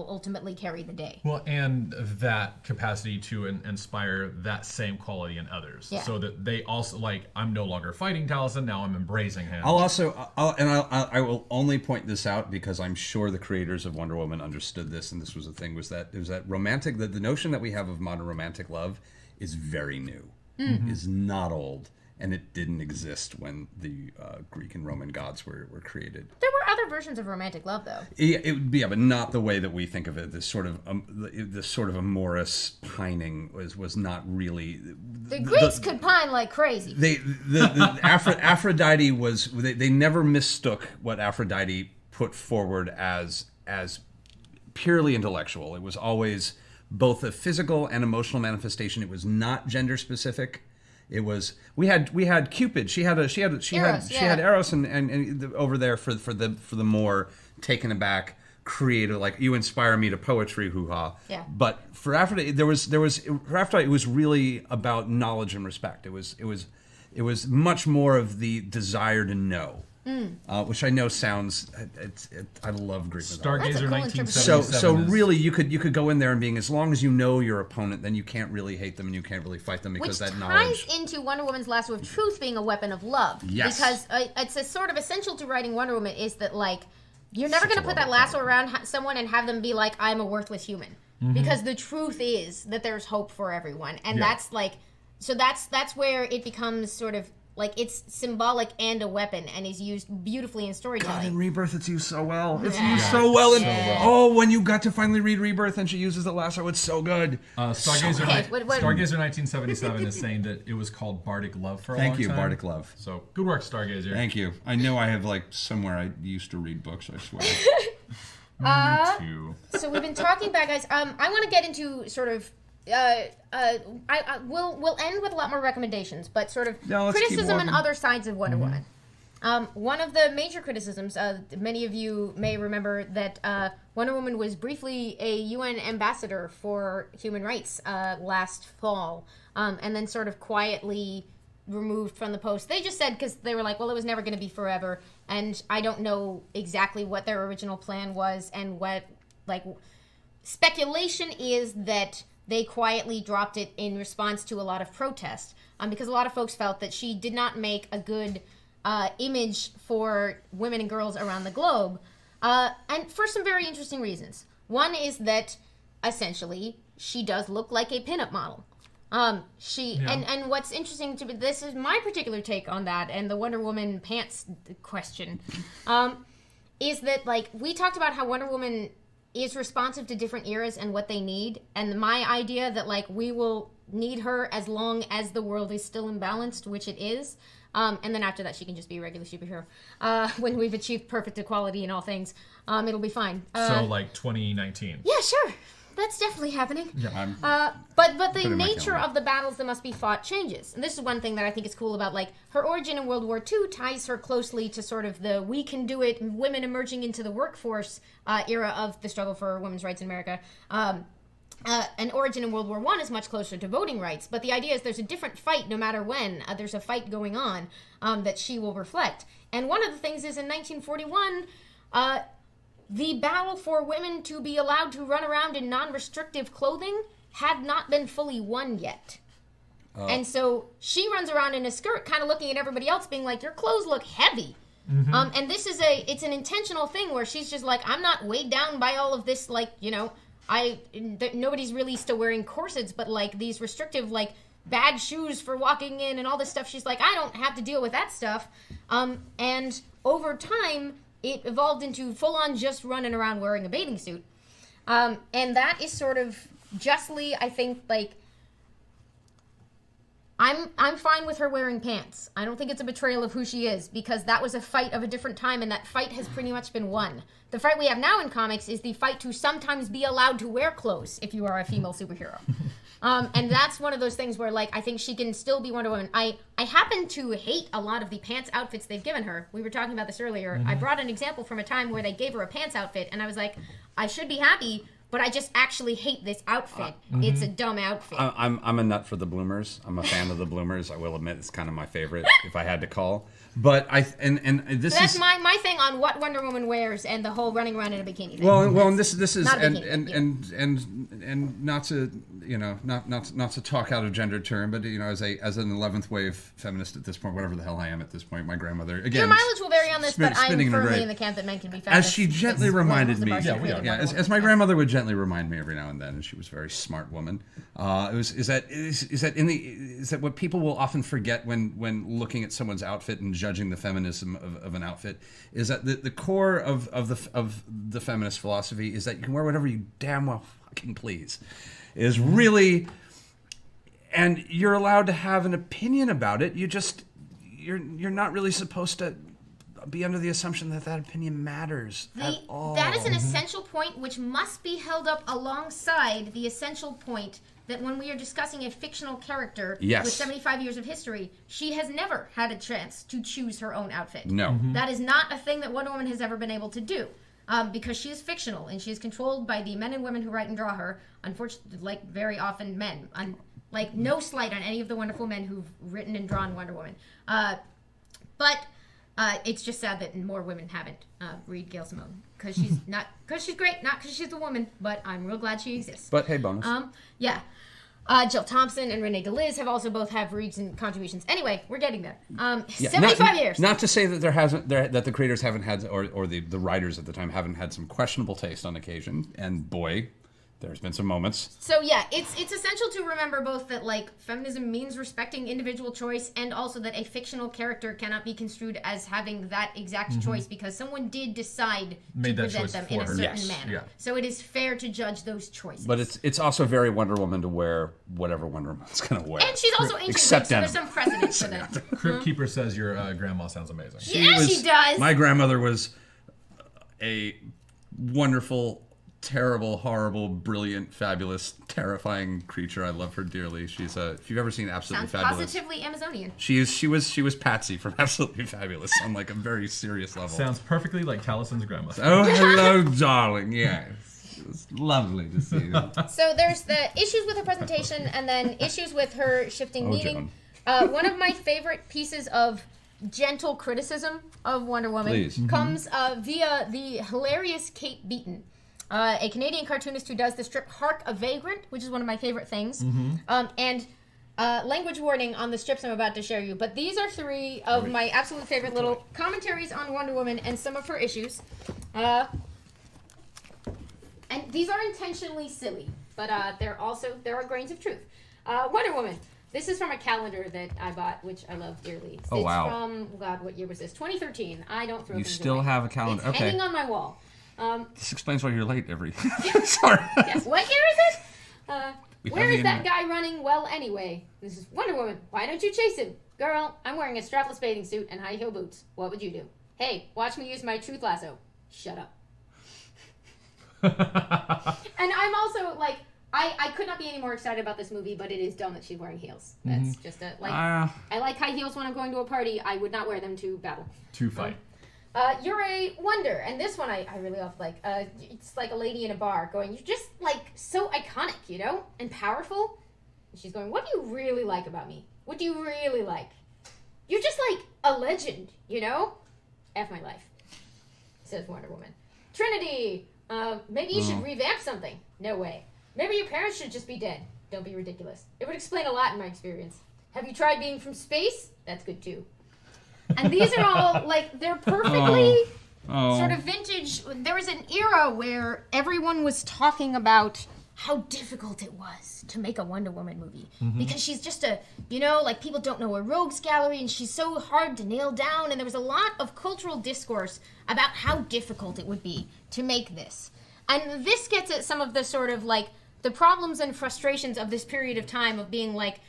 ultimately carry the day. Well, and that capacity to inspire that same quality in others. Yeah. So that they also, like, I'm no longer fighting Taliesin, now I'm embracing him. I will only point this out because I'm sure the creators of Wonder Woman understood this, and this was the thing, was that romantic, the notion that we have of modern romantic love is very new, is not old. And it didn't exist when the Greek and Roman gods were created. There were other versions of romantic love, though. Yeah, but not the way that we think of it. This sort of amorous pining was not really. The Greeks could pine like crazy. Aphrodite was. They never mistook what Aphrodite put forward as purely intellectual. It was always both a physical and emotional manifestation. It was not gender specific. It was we had Cupid. She had Eros and over there for the more taken aback creative, like, you inspire me to poetry, hoo-ha. Yeah. But for Aphrodite, for Aphrodite, it was really about knowledge and respect. It was much more of the desire to know. Which I know sounds. I love Greek mythology. Stargazer cool 1977. So really, you could go in there and being, as long as you know your opponent, then you can't really hate them and you can't really fight them because Which that knowledge. ties into Wonder Woman's lasso of truth being a weapon of love. Yes. Because it's a sort of essential to writing Wonder Woman is that, like, you're never Such going a to put that lovely lasso around someone and have them be like, I'm a worthless human. Because the truth is that there's hope for everyone, and that's like, so that's where it becomes sort of. Like, it's symbolic and a weapon, and is used beautifully in storytelling. God, in Rebirth, it's used so well. It's used so well. Oh, when you got to finally read Rebirth and she uses the lasso, it's so good. Stargazer, What- Stargazer 1977 is saying that it was called Bardic Love for a long time. Thank you, Bardic Love. So, good work, Stargazer. Thank you. I know I have, like, somewhere I used to read books, I swear. Me too. So we've been talking about, guys. I want to get into sort of. We'll end with a lot more recommendations, but sort of let's keep criticism and walking. other sides of Wonder Woman. One of the major criticisms, many of you may remember that Wonder Woman was briefly a UN ambassador for human rights last fall, and then sort of quietly removed from the post. They just said, because they were like, well, it was never going to be forever, and I don't know exactly what their original plan was, and what, like, speculation is that they quietly dropped it in response to a lot of protest, because a lot of folks felt that she did not make a good image for women and girls around the globe, and for some very interesting reasons. One is that, essentially, she does look like a pinup model. And what's interesting to me, this is my particular take on that, and the Wonder Woman pants question, is that, like, we talked about how Wonder Woman is responsive to different eras and what they need, and my idea that, like, we will need her as long as the world is still imbalanced, which it is, and then after that she can just be a regular superhero. When we've achieved perfect equality in all things, it'll be fine. So, like, 2019. Yeah, sure. That's definitely happening. Yeah. But the in my nature calendar. of the battles that must be fought changes. And this is one thing that I think is cool about, like, her origin in World War II ties her closely to sort of the we can do it, women emerging into the workforce era of the struggle for women's rights in America. An origin in World War I is much closer to voting rights, but the idea is there's a different fight no matter when. There's a fight going on that she will reflect. And one of the things is in 1941, the battle for women to be allowed to run around in non-restrictive clothing had not been fully won yet. And so she runs around in a skirt, kind of looking at everybody else, being like, your clothes look heavy. And this is it's an intentional thing where she's just like, I'm not weighed down by all of this, like, you know, nobody's really still wearing corsets, but, like, these restrictive, like, bad shoes for walking in and all this stuff. She's like, I don't have to deal with that stuff. And over time, it evolved into full-on just running around wearing a bathing suit. And that is sort of justly, I think, like, I'm fine with her wearing pants. I don't think it's a betrayal of who she is, because that was a fight of a different time, and that fight has pretty much been won. The fight we have now in comics is the fight to sometimes be allowed to wear clothes if you are a female superhero. And that's one of those things where, like, I think she can still be Wonder Woman. I happen to hate a lot of the pants outfits they've given her. We were talking about this earlier. I brought an example from a time where they gave her a pants outfit, and I was like, I should be happy, but I just actually hate this outfit. It's a dumb outfit. I'm a nut for the bloomers. I'm a fan of the bloomers. I will admit it's kind of my favorite if I had to call. But that's my thing on what Wonder Woman wears and the whole running around in a bikini thing. Well, and this is not a and, and not to not to talk out of gender term, but as an 11th wave feminist at this point, whatever the hell I am at this point, my grandmother again. Your mileage will vary on this, but I'm firmly in the camp that men can be feminists. As she gently reminded me, as my grandmother would gently remind me every now and then, and she was a very smart woman. Is that what people will often forget when looking at someone's outfit and judging the feminism of an outfit, is that the core of the feminist philosophy is that you can wear whatever you damn well fucking please, is really, and you're allowed to have an opinion about it. You're not really supposed to be under the assumption that opinion matters at all. That is an essential point which must be held up alongside the essential point that when we are discussing a fictional character with 75 years of history, she has never had a chance to choose her own outfit. No. That is not a thing that Wonder Woman has ever been able to do. Because she is fictional, and she is controlled by the men and women who write and draw her. Unfortunately, like, very often men. Like, no slight on any of the wonderful men who've written and drawn Wonder Woman. But it's just sad that more women haven't. Read Gail Simone. Because she's great, not because she's a woman, but I'm real glad she exists. But hey, bonus. Yeah. Jill Thompson and Renee DeLiz have also both have reads and contributions. Anyway, we're getting there. 75 years. Not to say that that the creators haven't had, or the writers at the time haven't had some questionable taste on occasion. And boy, there's been some moments. So yeah, it's essential to remember both that, like, feminism means respecting individual choice, and also that a fictional character cannot be construed as having that exact choice, because someone did decide to present them in a certain manner. Yeah. So it is fair to judge those choices. But it's also very Wonder Woman to wear whatever Wonder Woman's going to wear. And she's also ancient Greek, so there's some precedent for that. Crypt Keeper says your grandma sounds amazing. She does. My grandmother was a wonderful, terrible, horrible, brilliant, fabulous, terrifying creature. I love her dearly. She's if you've ever seen Absolutely Fabulous. Sounds positively Amazonian. She was Patsy from Absolutely Fabulous on, like, a very serious level. Sounds perfectly like Taliesin's grandma. Oh, hello, darling. Yes. It was lovely to see you. So there's the issues with her presentation, and then issues with her shifting meaning. One of my favorite pieces of gentle criticism of Wonder Woman comes via the hilarious Kate Beaton, a Canadian cartoonist who does the strip Hark a Vagrant, which is one of my favorite things. And language warning on the strips I'm about to show you, but these are three of my absolute favorite little commentaries on Wonder Woman and some of her issues. And these are intentionally silly, but there are grains of truth. Wonder Woman. This is from a calendar that I bought, which I love dearly. It's from, what year was this? 2013. I don't throw things away. You still have a calendar? It's hanging on my wall. This explains why you're late every... Sorry. Yes. What year is it? Where is that guy running? Well, anyway. This is Wonder Woman. Why don't you chase him? Girl, I'm wearing a strapless bathing suit and high heel boots. What would you do? Hey, watch me use my truth lasso. Shut up. And I'm also, like, I could not be any more excited about this movie, but it is dumb that she's wearing heels. That's just I like high heels when I'm going to a party. I would not wear them to battle. To fight. You're a wonder, and this one I really love. Like, it's like a lady in a bar going, "You're just, like, so iconic, and powerful." And she's going, "What do you really like about me? What do you really like? You're just like a legend, F my life," says Wonder Woman. Trinity, maybe you should revamp something. No way. Maybe your parents should just be dead. Don't be ridiculous. It would explain a lot in my experience. Have you tried being from space? That's good too. And these are all, like, they're perfectly sort of vintage. There was an era where everyone was talking about how difficult it was to make a Wonder Woman movie. Because she's just like, people don't know her rogues gallery, and she's so hard to nail down. And there was a lot of cultural discourse about how difficult it would be to make this. And this gets at some of the sort of like the problems and frustrations of this period of time of being like,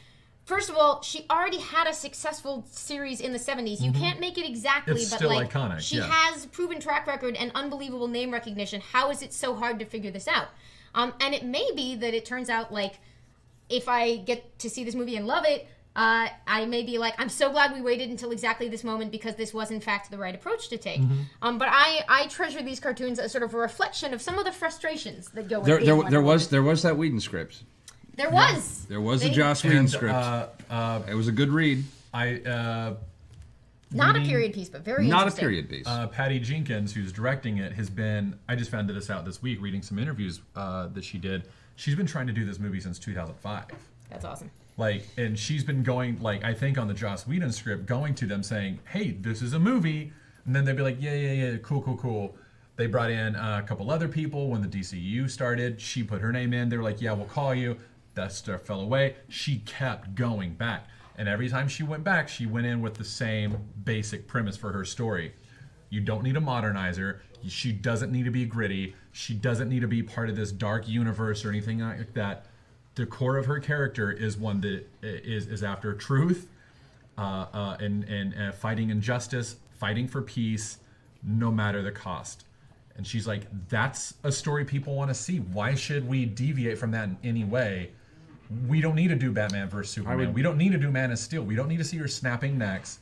first of all, she already had a successful series in the 70s. You can't make it exactly, It's but still like iconic, she yeah. has proven track record and unbelievable name recognition. How is it so hard to figure this out? And it may be that it turns out like if I get to see this movie and love it, I may be like, I'm so glad we waited until exactly this moment because this was in fact the right approach to take. But I treasure these cartoons as sort of a reflection of some of the frustrations that go with being Wonder Woman. There was that Whedon script. There was. There was a Joss Whedon script. It was a good read. Not a period piece, but very Not a interesting. period piece. Patty Jenkins, who's directing it, has been. I just found this out this week reading some interviews that she did. She's been trying to do this movie since 2005. That's awesome. Like, and she's been going, like, I think on the Joss Whedon script, going to them saying, hey, this is a movie. And then they'd be like, yeah, cool. They brought in a couple other people when the DCU started. She put her name in. They were like, yeah, we'll call you. That stuff fell away. She kept going back. And every time she went back, she went in with the same basic premise for her story. You don't need to modernize her. She doesn't need to be gritty. She doesn't need to be part of this dark universe or anything like that. The core of her character is one that is after truth and fighting injustice, fighting for peace, no matter the cost. And she's like, that's a story people want to see. Why should we deviate from that in any way? We don't need to do Batman vs. Superman. We don't need to do Man of Steel. We don't need to see her snapping necks.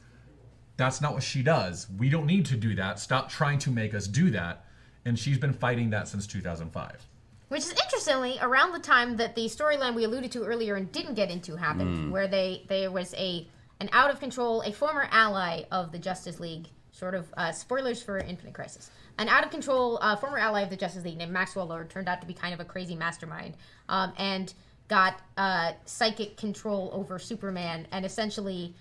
That's not what she does. We don't need to do that. Stop trying to make us do that. And she's been fighting that since 2005. Which is interestingly around the time that the storyline we alluded to earlier and didn't get into happened, where there was an out of control, a former ally of the Justice League, sort of spoilers for Infinite Crisis, an out of control former ally of the Justice League named Maxwell Lord turned out to be kind of a crazy mastermind, and got psychic control over Superman, and essentially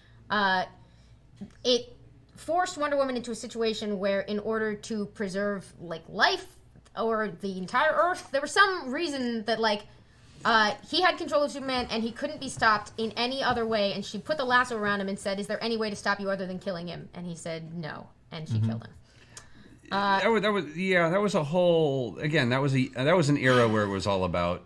it forced Wonder Woman into a situation where, in order to preserve like life or the entire Earth, there was some reason that like he had control of Superman and he couldn't be stopped in any other way. And she put the lasso around him and said, "Is there any way to stop you other than killing him?" And he said no, and she killed him. That was a whole. Again, that was an era where it was all about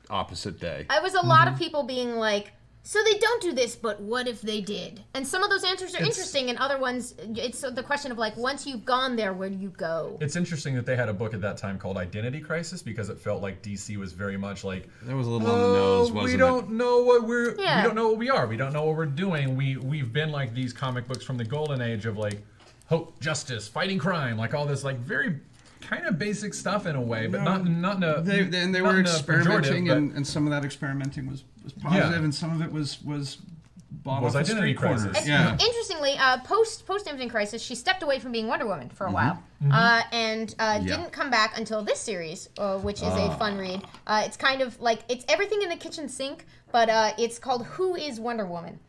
opposite day. It was a lot of people being like, so they don't do this, but what if they did? And some of those answers are interesting, and other ones, it's the question of like, once you've gone there, where do you go? It's interesting that they had a book at that time called Identity Crisis, because it felt like DC was very much like, that was a little on the nose, wasn't it? We don't know what we don't know what we are. We don't know what we're doing. We've been like these comic books from the golden age of like hope, justice, fighting crime, like all this like very kind of basic stuff in a way, but not in a they were experimenting, and some of that experimenting was positive, and some of it was bought off the street corners. Interestingly, post Infinite Crisis, she stepped away from being Wonder Woman for a while, and didn't come back until this series, which is a fun read. It's kind of like it's everything in the kitchen sink, but it's called Who is Wonder Woman?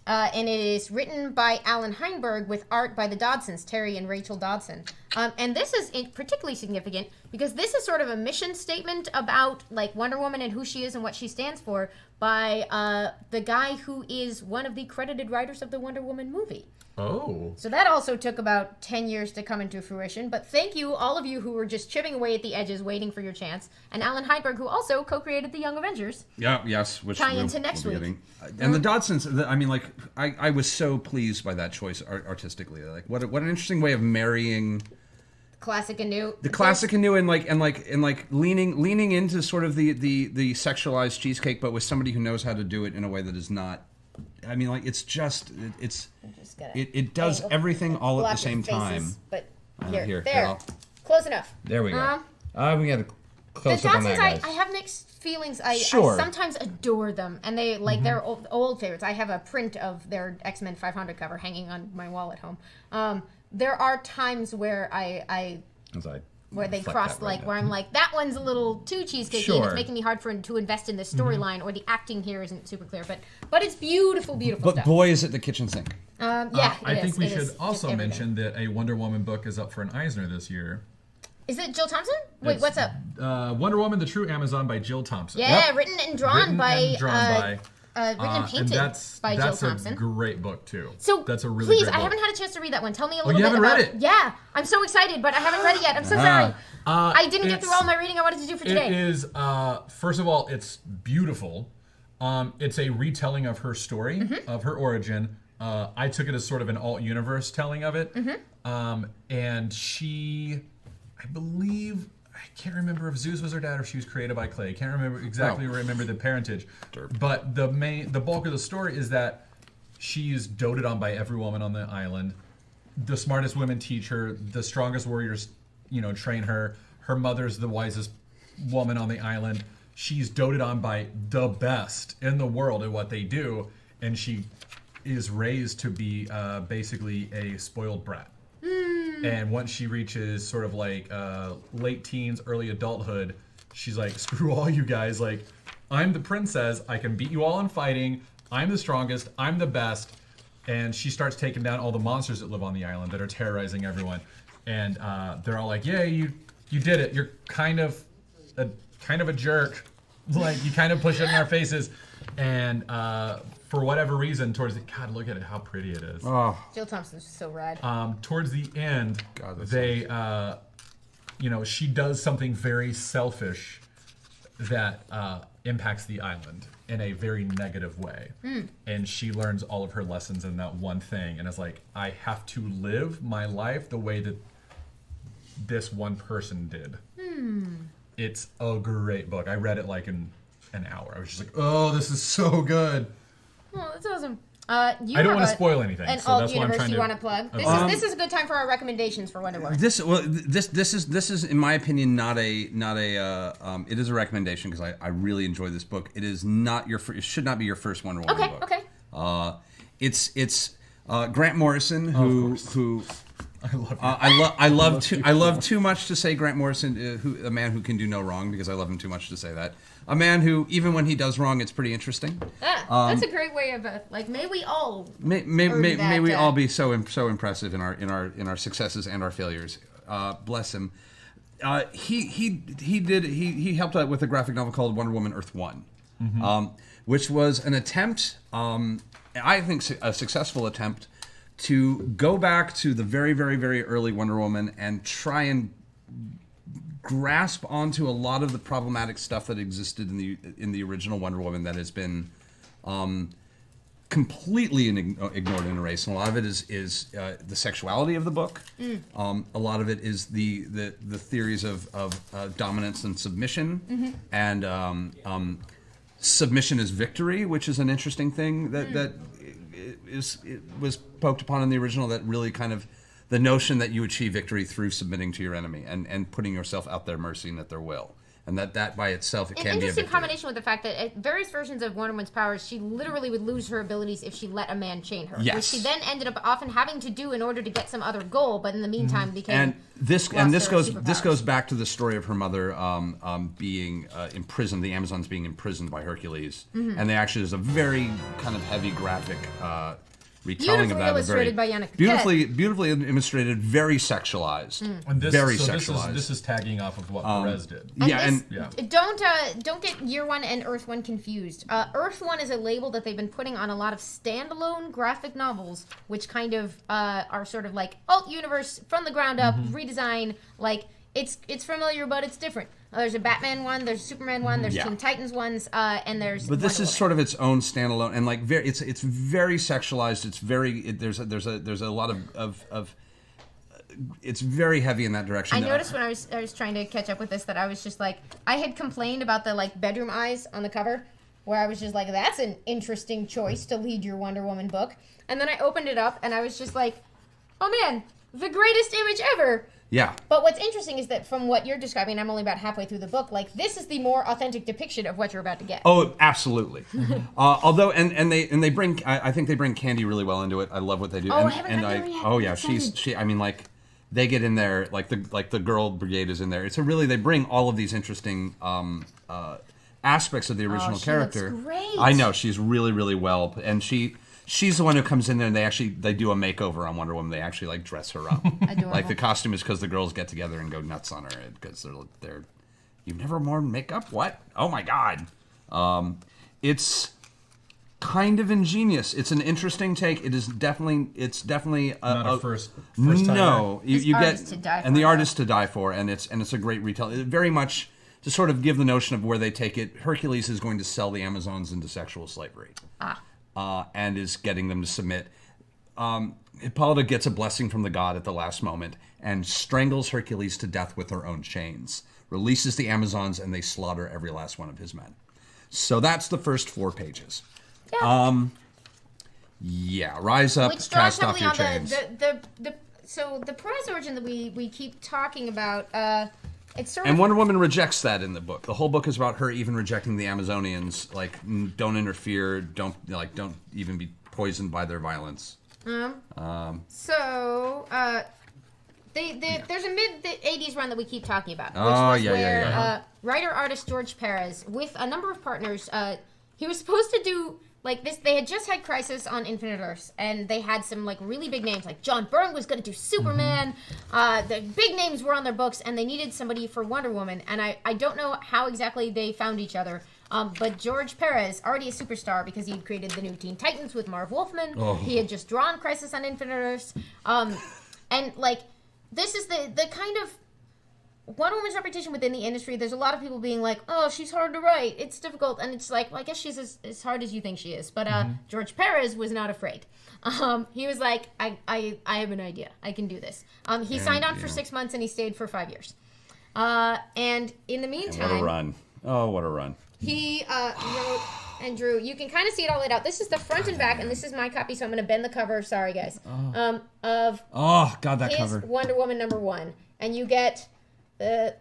And it is written by Alan Heinberg with art by the Dodsons, Terry and Rachel Dodson. And this is particularly significant because this is sort of a mission statement about like Wonder Woman and who she is and what she stands for by the guy who is one of the credited writers of the Wonder Woman movie. Oh. So that also took about 10 years to come into fruition. But thank you, all of you who were just chipping away at the edges, waiting for your chance. And Alan Heinberg, who also co-created the Young Avengers. Which tie into next week. And the Dodsons, I mean, like, I was so pleased by that choice artistically. Like, what an interesting way of marrying classic and new. The classic and new, and leaning into sort of the sexualized cheesecake, but with somebody who knows how to do it in a way that is not. I mean, like, it does everything all at the same time. But here, close enough. There we go. We got a close the up on that, Dodsons, guys. I have mixed feelings. I Sure. sometimes adore them, and they like they're old favorites. I have a print of their X-Men 500 cover hanging on my wall at home. There are times where where they cross, like, where I'm like, that one's a little too cheesecakey, and it's making me hard to invest in this storyline, or the acting here isn't super clear, but it's beautiful stuff. But boy, is it the kitchen sink. I think we should also mention that a Wonder Woman book is up for an Eisner this year. Is it Jill Thompson? Wait, what's up? Wonder Woman: The True Amazon by Jill Thompson. Yeah, written and drawn by written and painted by Jill That's Thompson. a great book too. So that's a really please, great I book. haven't had a chance to read that one. Tell me a little you bit haven't about read it? Yeah, I'm so excited, but I haven't read it yet. I'm so sorry. I didn't get through all my reading I wanted to do for today. It is, first of all, it's beautiful. It's a retelling of her story, of her origin. I took it as sort of an alt-universe telling of it. And she, I believe, I can't remember if Zeus was her dad or she was created by Clay. I can't remember remember the parentage. But the bulk of the story is that she's doted on by every woman on the island. The smartest women teach her. The strongest warriors, train her. Her mother's the wisest woman on the island. She's doted on by the best in the world at what they do, and she is raised to be basically a spoiled brat. And once she reaches sort of like late teens, early adulthood, she's like, screw all you guys. Like, I'm the princess. I can beat you all in fighting. I'm the strongest. I'm the best. And she starts taking down all the monsters that live on the island that are terrorizing everyone. And they're all like, yeah, you did it. You're kind of a jerk. Like, you kind of push it in our faces. And for whatever reason, towards the God, look at it, how pretty it is. Oh, Jill Thompson's so rad. Towards the end, God, they, she does something very selfish that impacts the island in a very negative way. And she learns all of her lessons in that one thing, and is like, I have to live my life the way that this one person did. It's a great book. I read it like in an hour. I was just like, oh, this is so good. Oh, that's awesome. I don't want to spoil anything, so that's why I'm trying to. You want to plug? This is a good time for our recommendations for Wonder Woman. This is in my opinion not a it is a recommendation because I really enjoy this book. It is not it should not be your first Wonder Woman book. Okay. It's Grant Morrison who I love too much to say Grant Morrison, a man who can do no wrong, because I love him too much to say that. A man who, even when he does wrong, it's pretty interesting. That's a great way of may we all may we all be so impressive in our successes and our failures. Bless him. He helped out with a graphic novel called Wonder Woman Earth 1, which was an attempt, I think a successful attempt, to go back to the very, very, very early Wonder Woman and try and grasp onto a lot of the problematic stuff that existed in the original Wonder Woman that has been completely ignored and erased. And a lot of it is the sexuality of the book. A lot of it is the theories of dominance and submission, and submission is victory, which is an interesting thing that it was poked upon in the original, that really kind of the notion that you achieve victory through submitting to your enemy and putting yourself out their mercy and at their will. And that by itself, it can be a victory. An interesting combination with the fact that at various versions of Wonder Woman's powers, she literally would lose her abilities if she let a man chain her. Yes. Which she then ended up often having to do in order to get some other goal, but in the meantime became... And this goes back to the story of her mother being imprisoned, the Amazons being imprisoned by Hercules. And there's a very kind of heavy graphic retelling of that. Illustrated by Yannick beautifully illustrated, very sexualized. And very sexualized. This is tagging off of what Perez did. Don't get Year One and Earth One confused. Earth One is a label that they've been putting on a lot of standalone graphic novels, which kind of are sort of like alt universe from the ground up, redesign. Like it's familiar, but it's different. There's a Batman one, there's a Superman one, there's Teen Titans ones, and there's. But this is sort of its own standalone, and like it's very sexualized. It's very there's a lot of it's very heavy in that direction. I noticed when I was trying to catch up with this that I was just like, I had complained about the like bedroom eyes on the cover, where I was just like, that's an interesting choice to lead your Wonder Woman book, and then I opened it up and I was just like, oh man, the greatest image ever. Yeah. But what's interesting is that from what you're describing, I'm only about halfway through the book, like, this is the more authentic depiction of what you're about to get. Oh, absolutely. Although, and they bring, I think they bring Candy really well into it. I love what they do. Oh, I haven't got there yet. Oh yeah, she. I mean, like, they get in there, like the girl brigade is in there. It's they bring all of these interesting aspects of the original character. Looks great. I know, she's really, really well, and she's the one who comes in there and they do a makeover on Wonder Woman. They actually like dress her up. Like the costume is because the girls get together and go nuts on her because they're you've never worn makeup? What? Oh my god. It's kind of ingenious. It's an interesting take. It's definitely Not a first time. No, you get Artist to Die and For, the artist to die for, and it's a great retell. It very much to sort of give the notion of where they take it. Hercules is going to sell the Amazons into sexual slavery, and is getting them to submit. Hippolyta gets a blessing from the god at the last moment and strangles Hercules to death with her own chains. Releases the Amazons, and they slaughter every last one of his men. So that's the first 4 pages. Yeah. Rise up, Which draws cast off heavily your on chains. so the Perez origin that we keep talking about, it's sort And of... Wonder Woman rejects that in the book. The whole book is about her even rejecting the Amazonians. Like, don't interfere. Don't even be poisoned by their violence. there's a mid-80s run that we keep talking about, which was where writer-artist George Perez, with a number of partners, he was supposed to do, like, this. They had just had Crisis on Infinite Earths, and they had some, like, really big names. Like, John Byrne was going to do Superman. The big names were on their books, and they needed somebody for Wonder Woman. And I don't know how exactly they found each other. But George Perez, already a superstar because he had created the new Teen Titans with Marv Wolfman. He had just drawn Crisis on Infinite Earths. And, like, this is the kind of Wonder Woman's reputation within the industry. There's a lot of people being like, oh, she's hard to write. It's difficult. And it's like, well, I guess she's as hard as you think she is. But George Perez was not afraid. He was like, I have an idea. I can do this. He signed on for 6 months and he stayed for 5 years. And in the meantime... What a run. Oh, what a run. He wrote and drew. You can kind of see it all laid out. This is the front and back, and this is my copy, so I'm going to bend the cover. Sorry, guys. Of that his cover. Wonder Woman #1, and you get the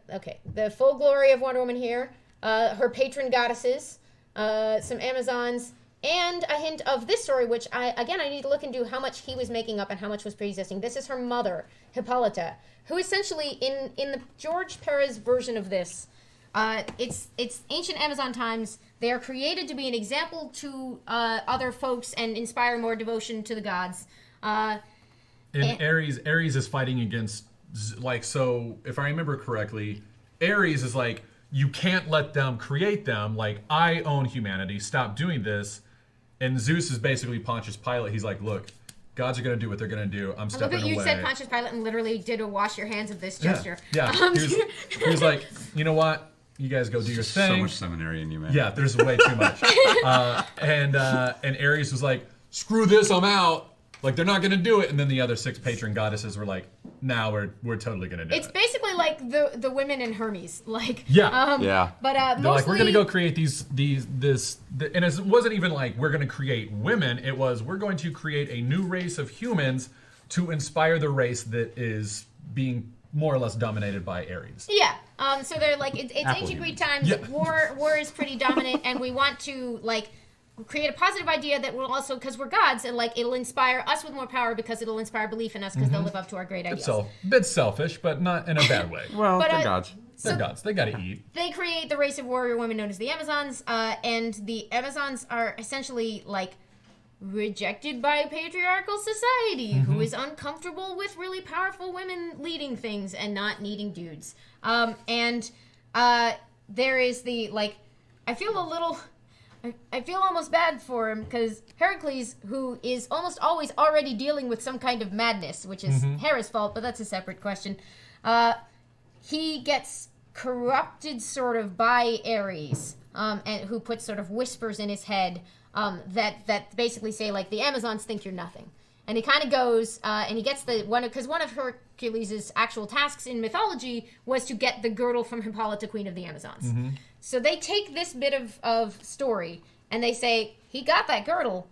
full glory of Wonder Woman here. Her patron goddesses, some Amazons, and a hint of this story, which I need to look into how much he was making up and how much was pre-existing. This is her mother, Hippolyta, who essentially in the George Perez version of this. It's ancient Amazon times. They are created to be an example to other folks and inspire more devotion to the gods. Ares is fighting against, like, so if I remember correctly, Ares is like, you can't let them create them. Like, I own humanity. Stop doing this. And Zeus is basically Pontius Pilate. He's like, look, gods are going to do what they're going to do. I'm stepping away. You said Pontius Pilate and literally did a wash your hands of this gesture. Yeah. He was like, you know what? You guys go do your thing. So much seminary in you, man. Yeah, there's way too much. And Ares was like, screw this, I'm out. Like, they're not going to do it. And then the other 6 patron goddesses were like, nah, we're totally going to do it. It's basically like the women in Hermes. Like, yeah. But they're mostly... like, we're going to go create and it wasn't even like, we're going to create women. It was, we're going to create a new race of humans to inspire the race that is being more or less dominated by Ares. Yeah. So they're like, it's ancient Greek times. Yeah. War is pretty dominant, and we want to like create a positive idea that will also, because we're gods, and like it'll inspire us with more power because it'll inspire belief in us because they'll live up to our great ideas. So a bit selfish, but not in a bad way. Well, But, they're gods. They're gods. They gotta eat. They create the race of warrior women known as the Amazons, and the Amazons are essentially like rejected by a patriarchal society who is uncomfortable with really powerful women leading things and not needing dudes. And there is the, like, I feel almost bad for him because Heracles, who is almost always already dealing with some kind of madness, which is Hera's fault, but that's a separate question. He gets corrupted sort of by Ares, and who puts sort of whispers in his head that basically say, like, the Amazons think you're nothing. And he kind of goes, and he gets one of Hercules' actual tasks in mythology was to get the girdle from Hippolyta, queen of the Amazons. So they take this bit of story, and they say, he got that girdle,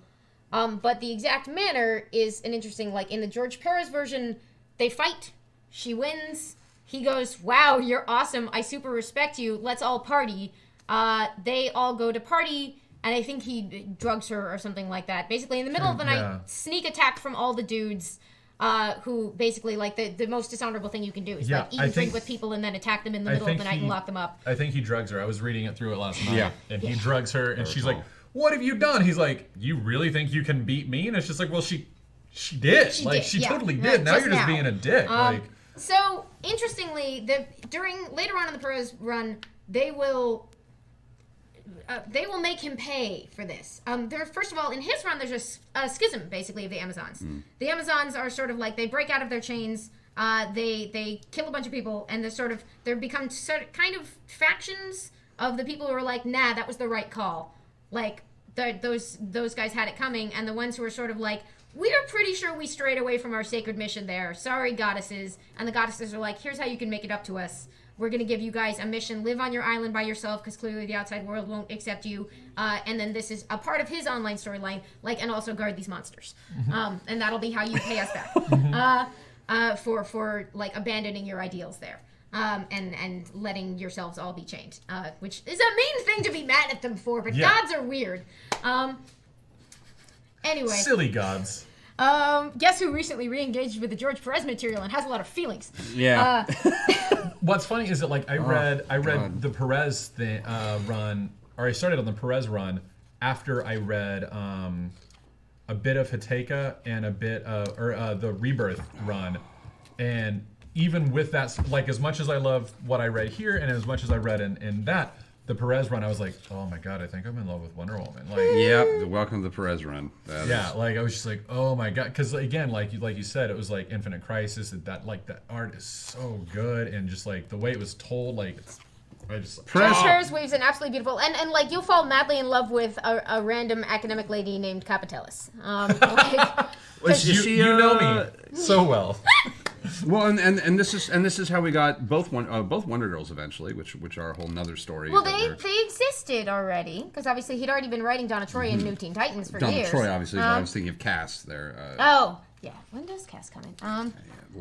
but the exact manner is an interesting, like, in the George Perez version, they fight, she wins, he goes, wow, you're awesome, I super respect you, let's all party. They all go to party, and I think he drugs her or something like that. Basically, in the middle of the night, sneak attack from all the dudes, who basically, like, the most dishonorable thing you can do is, like, eat and drink with people and then attack them in the middle of the night and lock them up. I think he drugs her. I was reading it through it last night. And he drugs her, and she's like, what have you done? He's like, you really think you can beat me? And it's just like, well, she did. She totally did. Now you're just being a dick. So, interestingly, later on in the Perez run, they will they will make him pay for this. First of all, in his run, there's a schism, basically, of the Amazons. The Amazons are sort of like, they break out of their chains, they kill a bunch of people, and they're become kind of factions of the people who are like, nah, that was the right call. Like, those guys had it coming, and the ones who are sort of like, we're pretty sure we strayed away from our sacred mission there. Sorry, goddesses. And the goddesses are like, here's how you can make it up to us. We're going to give you guys a mission. Live on your island by yourself, because clearly the outside world won't accept you. And then this is a part of his online storyline, like, and also guard these monsters. And that'll be how you pay us back for like abandoning your ideals there. And letting yourselves all be chained, which is a mean thing to be mad at them for, but gods are weird. Anyway. Silly gods. Guess who recently re-engaged with the George Perez material and has a lot of feelings? Yeah. What's funny is that, like, I read the Perez run, or I started on the Perez run after I read a bit of Hiteka and a bit of the Rebirth run, and even with that, like, as much as I love what I read here and as much as I read in that, the Perez run, I was like, oh my god, I think I'm in love with Wonder Woman. Like, yeah, welcome to the Perez run. Like, I was just like, oh my god, because again, like you said, it was like Infinite Crisis. That art is so good, and just like the way it was told, like, I just Perez weaves in absolutely beautiful, and like you'll fall madly in love with a random academic lady named Capitelis. You know me so well. Well, and this is how we got both Wonder Girls eventually, which are a whole nother story. Well, they existed already, because obviously he'd already been writing Donna Troy and New Teen Titans for years. Donna Troy, obviously, but I was thinking of Cass there. Yeah. When does Cass come in?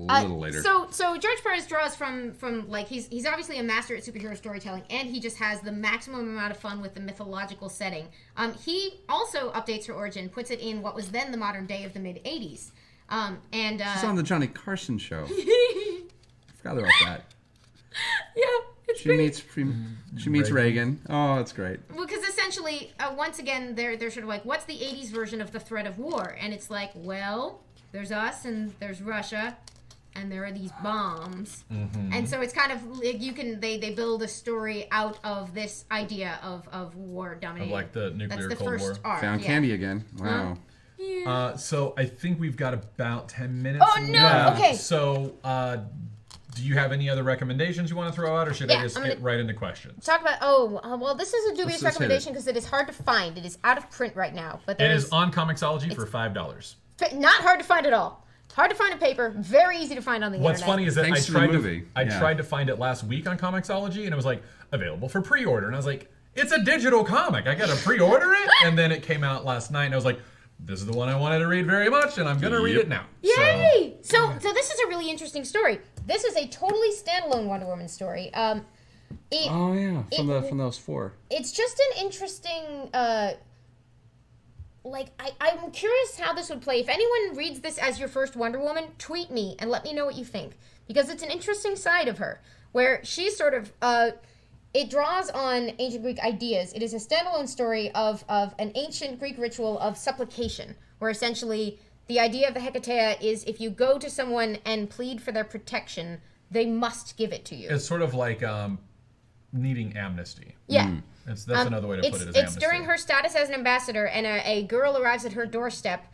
A little later. So George Perez draws from like he's obviously a master at superhero storytelling, and he just has the maximum amount of fun with the mythological setting. He also updates her origin, puts it in what was then the modern day of the mid '80s. She's on the Johnny Carson show. I forgot about that. Yeah, it's great. She meets Reagan. Oh, that's great. Well, because essentially, once again, they're sort of like, what's the '80s version of the threat of war? And it's like, well, there's us and there's Russia, and there are these bombs, and so it's kind of they build a story out of this idea of war dominating. Of like the nuclear That's the Cold first War. arc. Found candy again. Wow. Yeah. So I think we've got about 10 minutes. Oh no! left. Okay. So, do you have any other recommendations you want to throw out, or should I just get right into questions? Talk about well, this is a dubious recommendation because it is hard to find. It is out of print right now, but it is on Comixology for $5. Not hard to find at all. Hard to find in paper. Very easy to find on the internet. What's funny is that Thanks to the movie. I tried to find it last week on Comixology, and it was like available for pre-order, and I was like, it's a digital comic. I gotta pre-order it, and then it came out last night, and I was like, this is the one I wanted to read very much, and I'm going to read it now. Yay! So this is a really interesting story. This is a totally standalone Wonder Woman story. From those four. It's just an interesting, I'm curious how this would play. If anyone reads this as your first Wonder Woman, tweet me and let me know what you think. Because it's an interesting side of her, where she's sort of... It draws on ancient Greek ideas. It is a standalone story of an ancient Greek ritual of supplication, where essentially the idea of the Hecatea is if you go to someone and plead for their protection, they must give it to you. It's sort of like needing amnesty. Yeah. That's another way to put it, is amnesty. It's during her status as an ambassador, and a girl arrives at her doorstep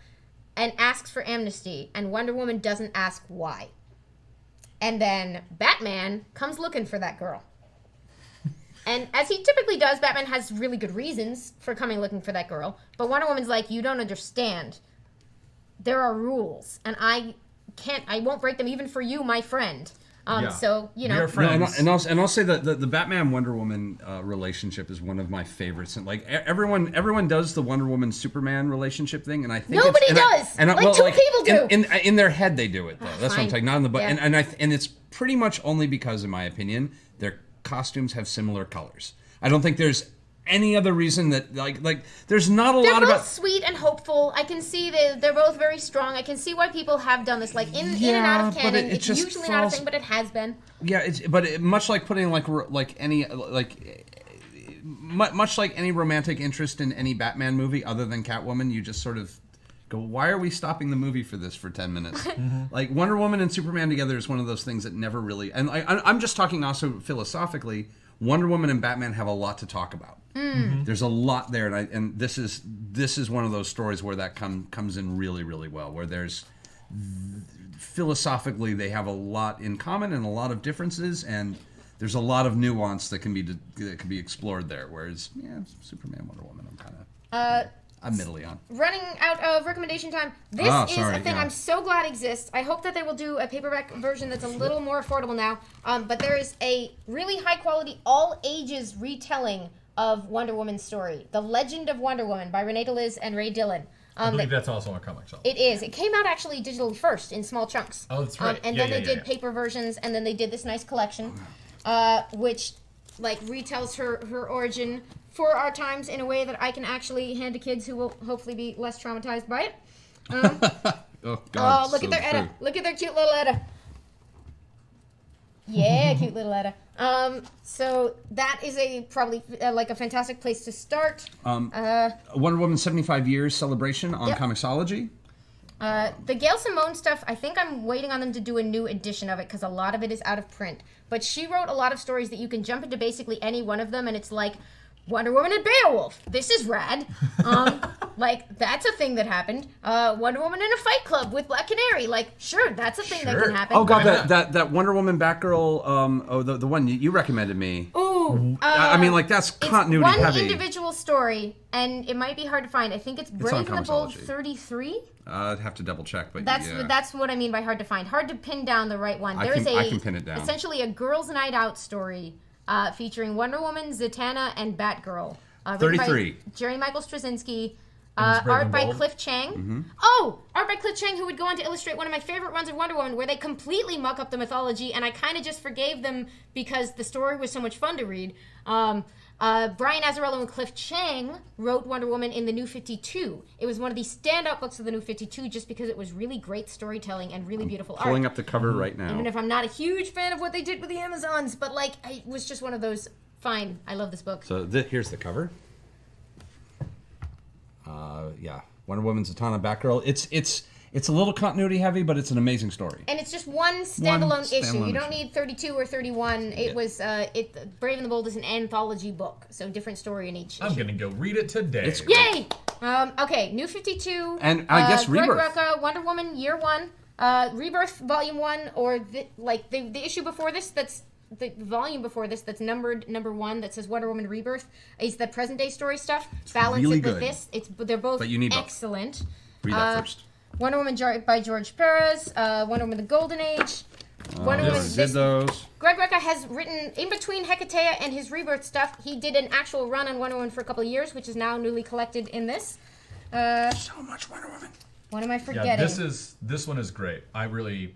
and asks for amnesty, and Wonder Woman doesn't ask why. And then Batman comes looking for that girl. And as he typically does, Batman has really good reasons for coming looking for that girl. But Wonder Woman's like, you don't understand. There are rules, and I won't break them even for you, my friend. So, you know. We are friends. And I'll say that the Batman Wonder Woman relationship is one of my favorites. And like everyone does the Wonder Woman Superman relationship thing, and I think nobody does. Two people do. In their head they do it though. That's what I'm saying. Not in the book. Yeah. And it's pretty much only because, in my opinion, their costumes have similar colors. I don't think there's any other reason that like there's not a lot about. They're both sweet and hopeful. I can see they're both very strong. I can see why people have done this. Like in and out of canon, it's usually not a thing, but it has been. Yeah, much like putting much like any romantic interest in any Batman movie other than Catwoman, you just sort of go, why are we stopping the movie for this for 10 minutes? Like Wonder Woman and Superman together is one of those things that never really. And I'm just talking also philosophically. Wonder Woman and Batman have a lot to talk about. There's a lot there, and this is one of those stories where that comes in really, really well. Where there's philosophically they have a lot in common and a lot of differences, and there's a lot of nuance that can be explored there. Whereas, Superman, Wonder Woman, I'm middly on. Running out of recommendation time. This is a thing I'm so glad exists. I hope that they will do a paperback version that's a little more affordable now. But there is a really high quality, all ages retelling of Wonder Woman's story. The Legend of Wonder Woman by Renee DeLiz and Ray Dillon. I believe that's also on comic shop. It is. It came out actually digitally first in small chunks. Oh, that's right. And then they did paper versions, and then they did this nice collection, which retells her origin for our times in a way that I can actually hand to kids who will hopefully be less traumatized by it. Oh, God. Look at their Etta. Look at their cute little Etta. Yeah, cute little Etta. So that is probably a fantastic place to start. Wonder Woman 75 years celebration on Comixology. The Gail Simone stuff, I think I'm waiting on them to do a new edition of it because a lot of it is out of print. But she wrote a lot of stories that you can jump into basically any one of them, and it's like Wonder Woman and Beowulf. This is rad. That's a thing that happened. Wonder Woman in a fight club with Black Canary. Sure, that's a thing that can happen. Oh God, that Wonder Woman Batgirl. The one you recommended me. Ooh. That's continuity it's one heavy. individual story, and it might be hard to find. I think it's Brave and the Bold 33. I'd have to double check, but that's what I mean by hard to find. Hard to pin down the right one. I can pin it down. Essentially a girls' night out story. Featuring Wonder Woman, Zatanna, and Batgirl. 33. By Jerry Michael Straczynski. Art by Cliff Chang. Mm-hmm. Oh, art by Cliff Chang, who would go on to illustrate one of my favorite runs of Wonder Woman, where they completely muck up the mythology, and I kind of just forgave them because the story was so much fun to read. Brian Azzarello and Cliff Chang wrote Wonder Woman in the New 52. It was one of the standout books of the New 52 just because it was really great storytelling and really beautiful art. Pulling up the cover right now. Even if I'm not a huge fan of what they did with the Amazons, but it was just one of those, fine, I love this book. So here's the cover. Wonder Woman, Zatanna, Batgirl. It's a little continuity heavy, but it's an amazing story. And it's just one standalone issue. You don't need 32 or 31. It was Brave and the Bold is an anthology book, so different story in each issue. I'm gonna go read it today. Yay! Okay, New 52. And I guess Greg Rebirth. Rucka, Wonder Woman Year 1, Rebirth Volume 1, or the issue before this that's the volume before this that's numbered number 1 that says Wonder Woman Rebirth is the present day story stuff. Balance really it with good. this. They're both But you need both. excellent. Read that first. Wonder Woman by George Perez, Wonder Woman the Golden Age. Wonder Woman. Did those. Greg Rucka has written, in between Hecate and his Rebirth stuff, he did an actual run on Wonder Woman for a couple of years, which is now newly collected in this. So much Wonder Woman. What am I forgetting? Yeah, this one is great. I really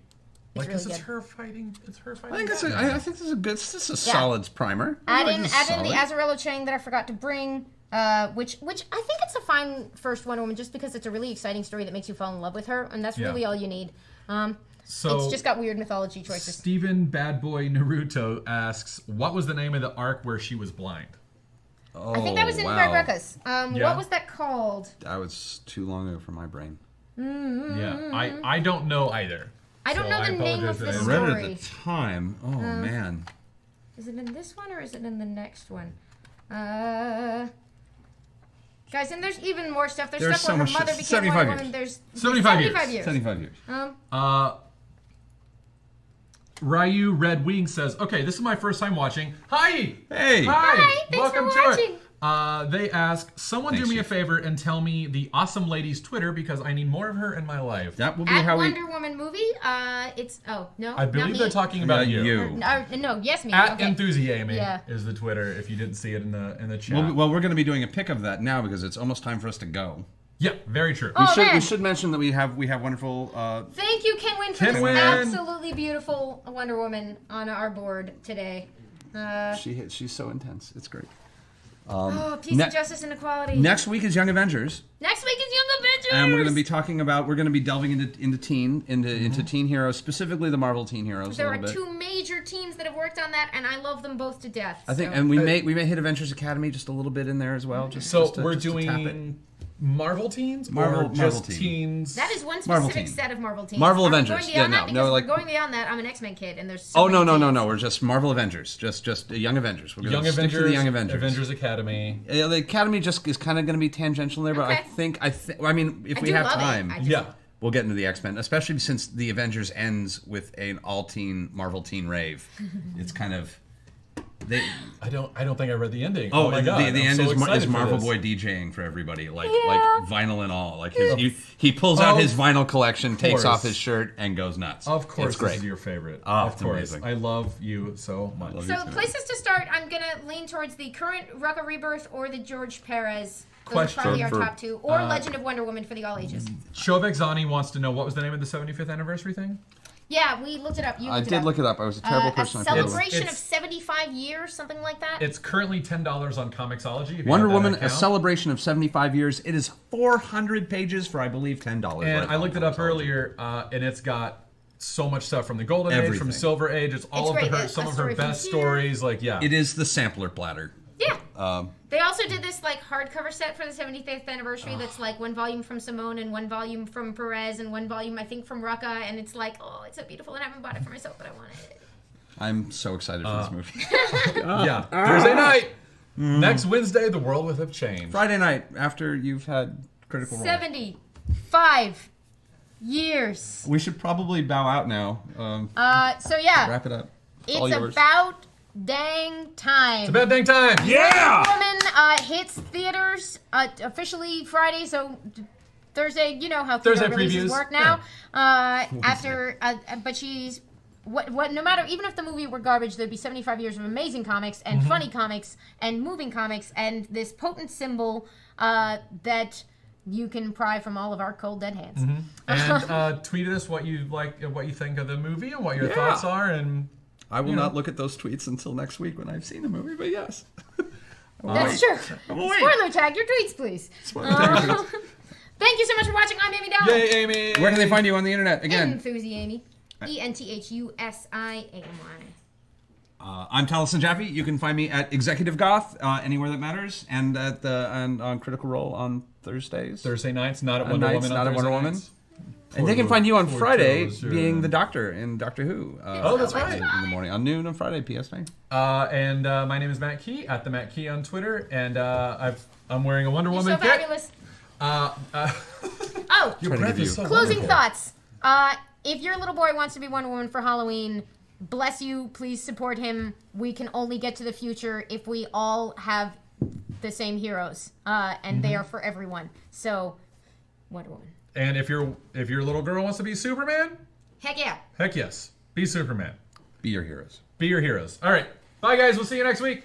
like this. Really It's her fighting. It's her fighting. I think this is a good. This is a solid primer. Add in the Azzarello Chang that I forgot to bring. Which I think it's a fine first Wonder Woman just because it's a really exciting story that makes you fall in love with her, and that's really all you need. So it's just got weird mythology choices. Steven Bad Boy Naruto asks, what was the name of the arc where she was blind? Oh, I think that was in Greg Rucka's. What was that called? That was too long ago for my brain. Yeah, I don't know either. I don't know the name of the I story. read it at the time. Oh man. Is it in this one or is it in the next one? Guys, and there's even more stuff. There's stuff so where her much mother shit. became 75 Wonder years. Woman. There's 75 years. 75 years. Ryu Red Wing says, okay, this is my first time watching. Hi! Hey! Hi, thanks Welcome for to watching. it. They ask, someone Thanks, do me a Chief. favor and tell me the awesome lady's Twitter because I need more of her in my life. That will be At how Wonder Woman movie, it's no. I believe not they're me. talking about you. No, yes, me. At okay. Enthusiame Yeah. is the Twitter if you didn't see it in the chat. Well, we're going to be doing a pic of that now because it's almost time for us to go. Yeah, very true. Oh, We man. should mention that we have wonderful. Thank you, Ken Wynn, for Ken this Wynn. absolutely beautiful Wonder Woman on our board today. She's so intense. It's great. Peace and justice and equality. Next week is Young Avengers, Next week is Young Avengers. and we're going to be delving into teen heroes, specifically the Marvel teen heroes. There a are little bit. two major teams that have worked on that, and I love them both to death. I think, so. and we may hit Avengers Academy just a little bit in there as well. Just So to we're tap it. doing Marvel teens? Marvel just teen. teens? That is one Marvel specific teen. set of Marvel teams. Marvel I'm Avengers. Going Yeah, beyond no, that because no, like- going beyond that, I'm an X-Men kid, and there's so Oh no, many no, teams. no! We're just Marvel Avengers, just Young Avengers. We're Young gonna stick Avengers, to the Young Avengers. Avengers Academy. Yeah, the Academy just is kind of going to be tangential there, but Okay. I mean, if I we do have love it. time, I just- Yeah. we'll get into the X-Men, especially since the Avengers ends with an all-teen Marvel teen rave. It's kind of they. I don't think I read the ending. Oh, Oh my god! the I'm end so is excited for Marvel this. Boy DJing for everybody, like Yeah. vinyl and all. Like he pulls out his vinyl collection, takes off his shirt, and goes nuts. Of course, it's great. this is your favorite. Oh, of it's course, amazing. I love you so much. love So places to start, I'm gonna lean towards the current Rucka Rebirth or the George Perez. Those Question are probably our for- top two, or Legend of Wonder Woman for the all ages. Shovek Zani wants to know what was the name of the 75th anniversary thing? Yeah, we looked it up. You I looked it did up. look it up. I was a terrible A person. I forget what- celebration of It's- 75 years, something like that. It's currently $10 on Comixology. If you Wonder have that Woman: A account. Celebration of 75 Years. It is 400 pages for, I believe, $10. And right I looked now. it up earlier, and it's got so much stuff from the Golden Age, Everything. from Silver Age. It's all It's of great. her, some A of her story from best here. stories. Like, yeah. It is the sampler platter. Yeah. They also did this like hardcover set for the 75th anniversary. That's like one volume from Simone and one volume from Perez and one volume I think from Rucka. And it's like, oh, it's so beautiful. And I haven't bought it for myself, but I want it. I'm so excited for this movie. Yeah. Thursday night. Next Wednesday, the world will have changed. Friday night after you've had Critical Role. 75 years. We should probably bow out now. So yeah, Wrap it up. all it's yours. about dang time. It's about dang time. Yeah! Woman hits theaters officially Friday, so Thursday. You know how Thursday theater releases previews. work now. After, but she's what. No matter, even if the movie were garbage, there'd be 75 years of amazing comics and funny comics and moving comics and this potent symbol that you can pry from all of our cold dead hands. And tweet us what you like, what you think of the movie, and what your thoughts are. And I will not look at those tweets until next week when I've seen the movie, but yes. That's true. wait. Spoiler tag your tweets, please. Thank you so much for watching. I'm Amy Dallen. yay, Amy! Where can they find you on the internet? Again, Enthusiamy. ENTHUSIAMY. I'm Taliesin Jaffe. You can find me at Executive Goth, anywhere that matters, and at and on Critical Role on Thursdays. Thursday nights, not at Wonder nights, Woman. not on at Wonder Thursday Woman. nights. And they can find you on For Friday those, being the Doctor in Doctor Who. Oh, that's right. In the morning, on noon on Friday, PST. And my name is Matt Key, at the Matt Key on Twitter, and I'm wearing a Wonder You're Woman so kit. fabulous. Oh, Your your breath is so closing wonderful. thoughts. If your little boy wants to be Wonder Woman for Halloween, bless you. Please support him. We can only get to the future if we all have the same heroes, and they are for everyone. So, Wonder Woman. And if your little girl wants to be Superman, Heck yeah. heck yes, be Superman. Be your heroes. Be your heroes. All right, bye guys. We'll see you next week.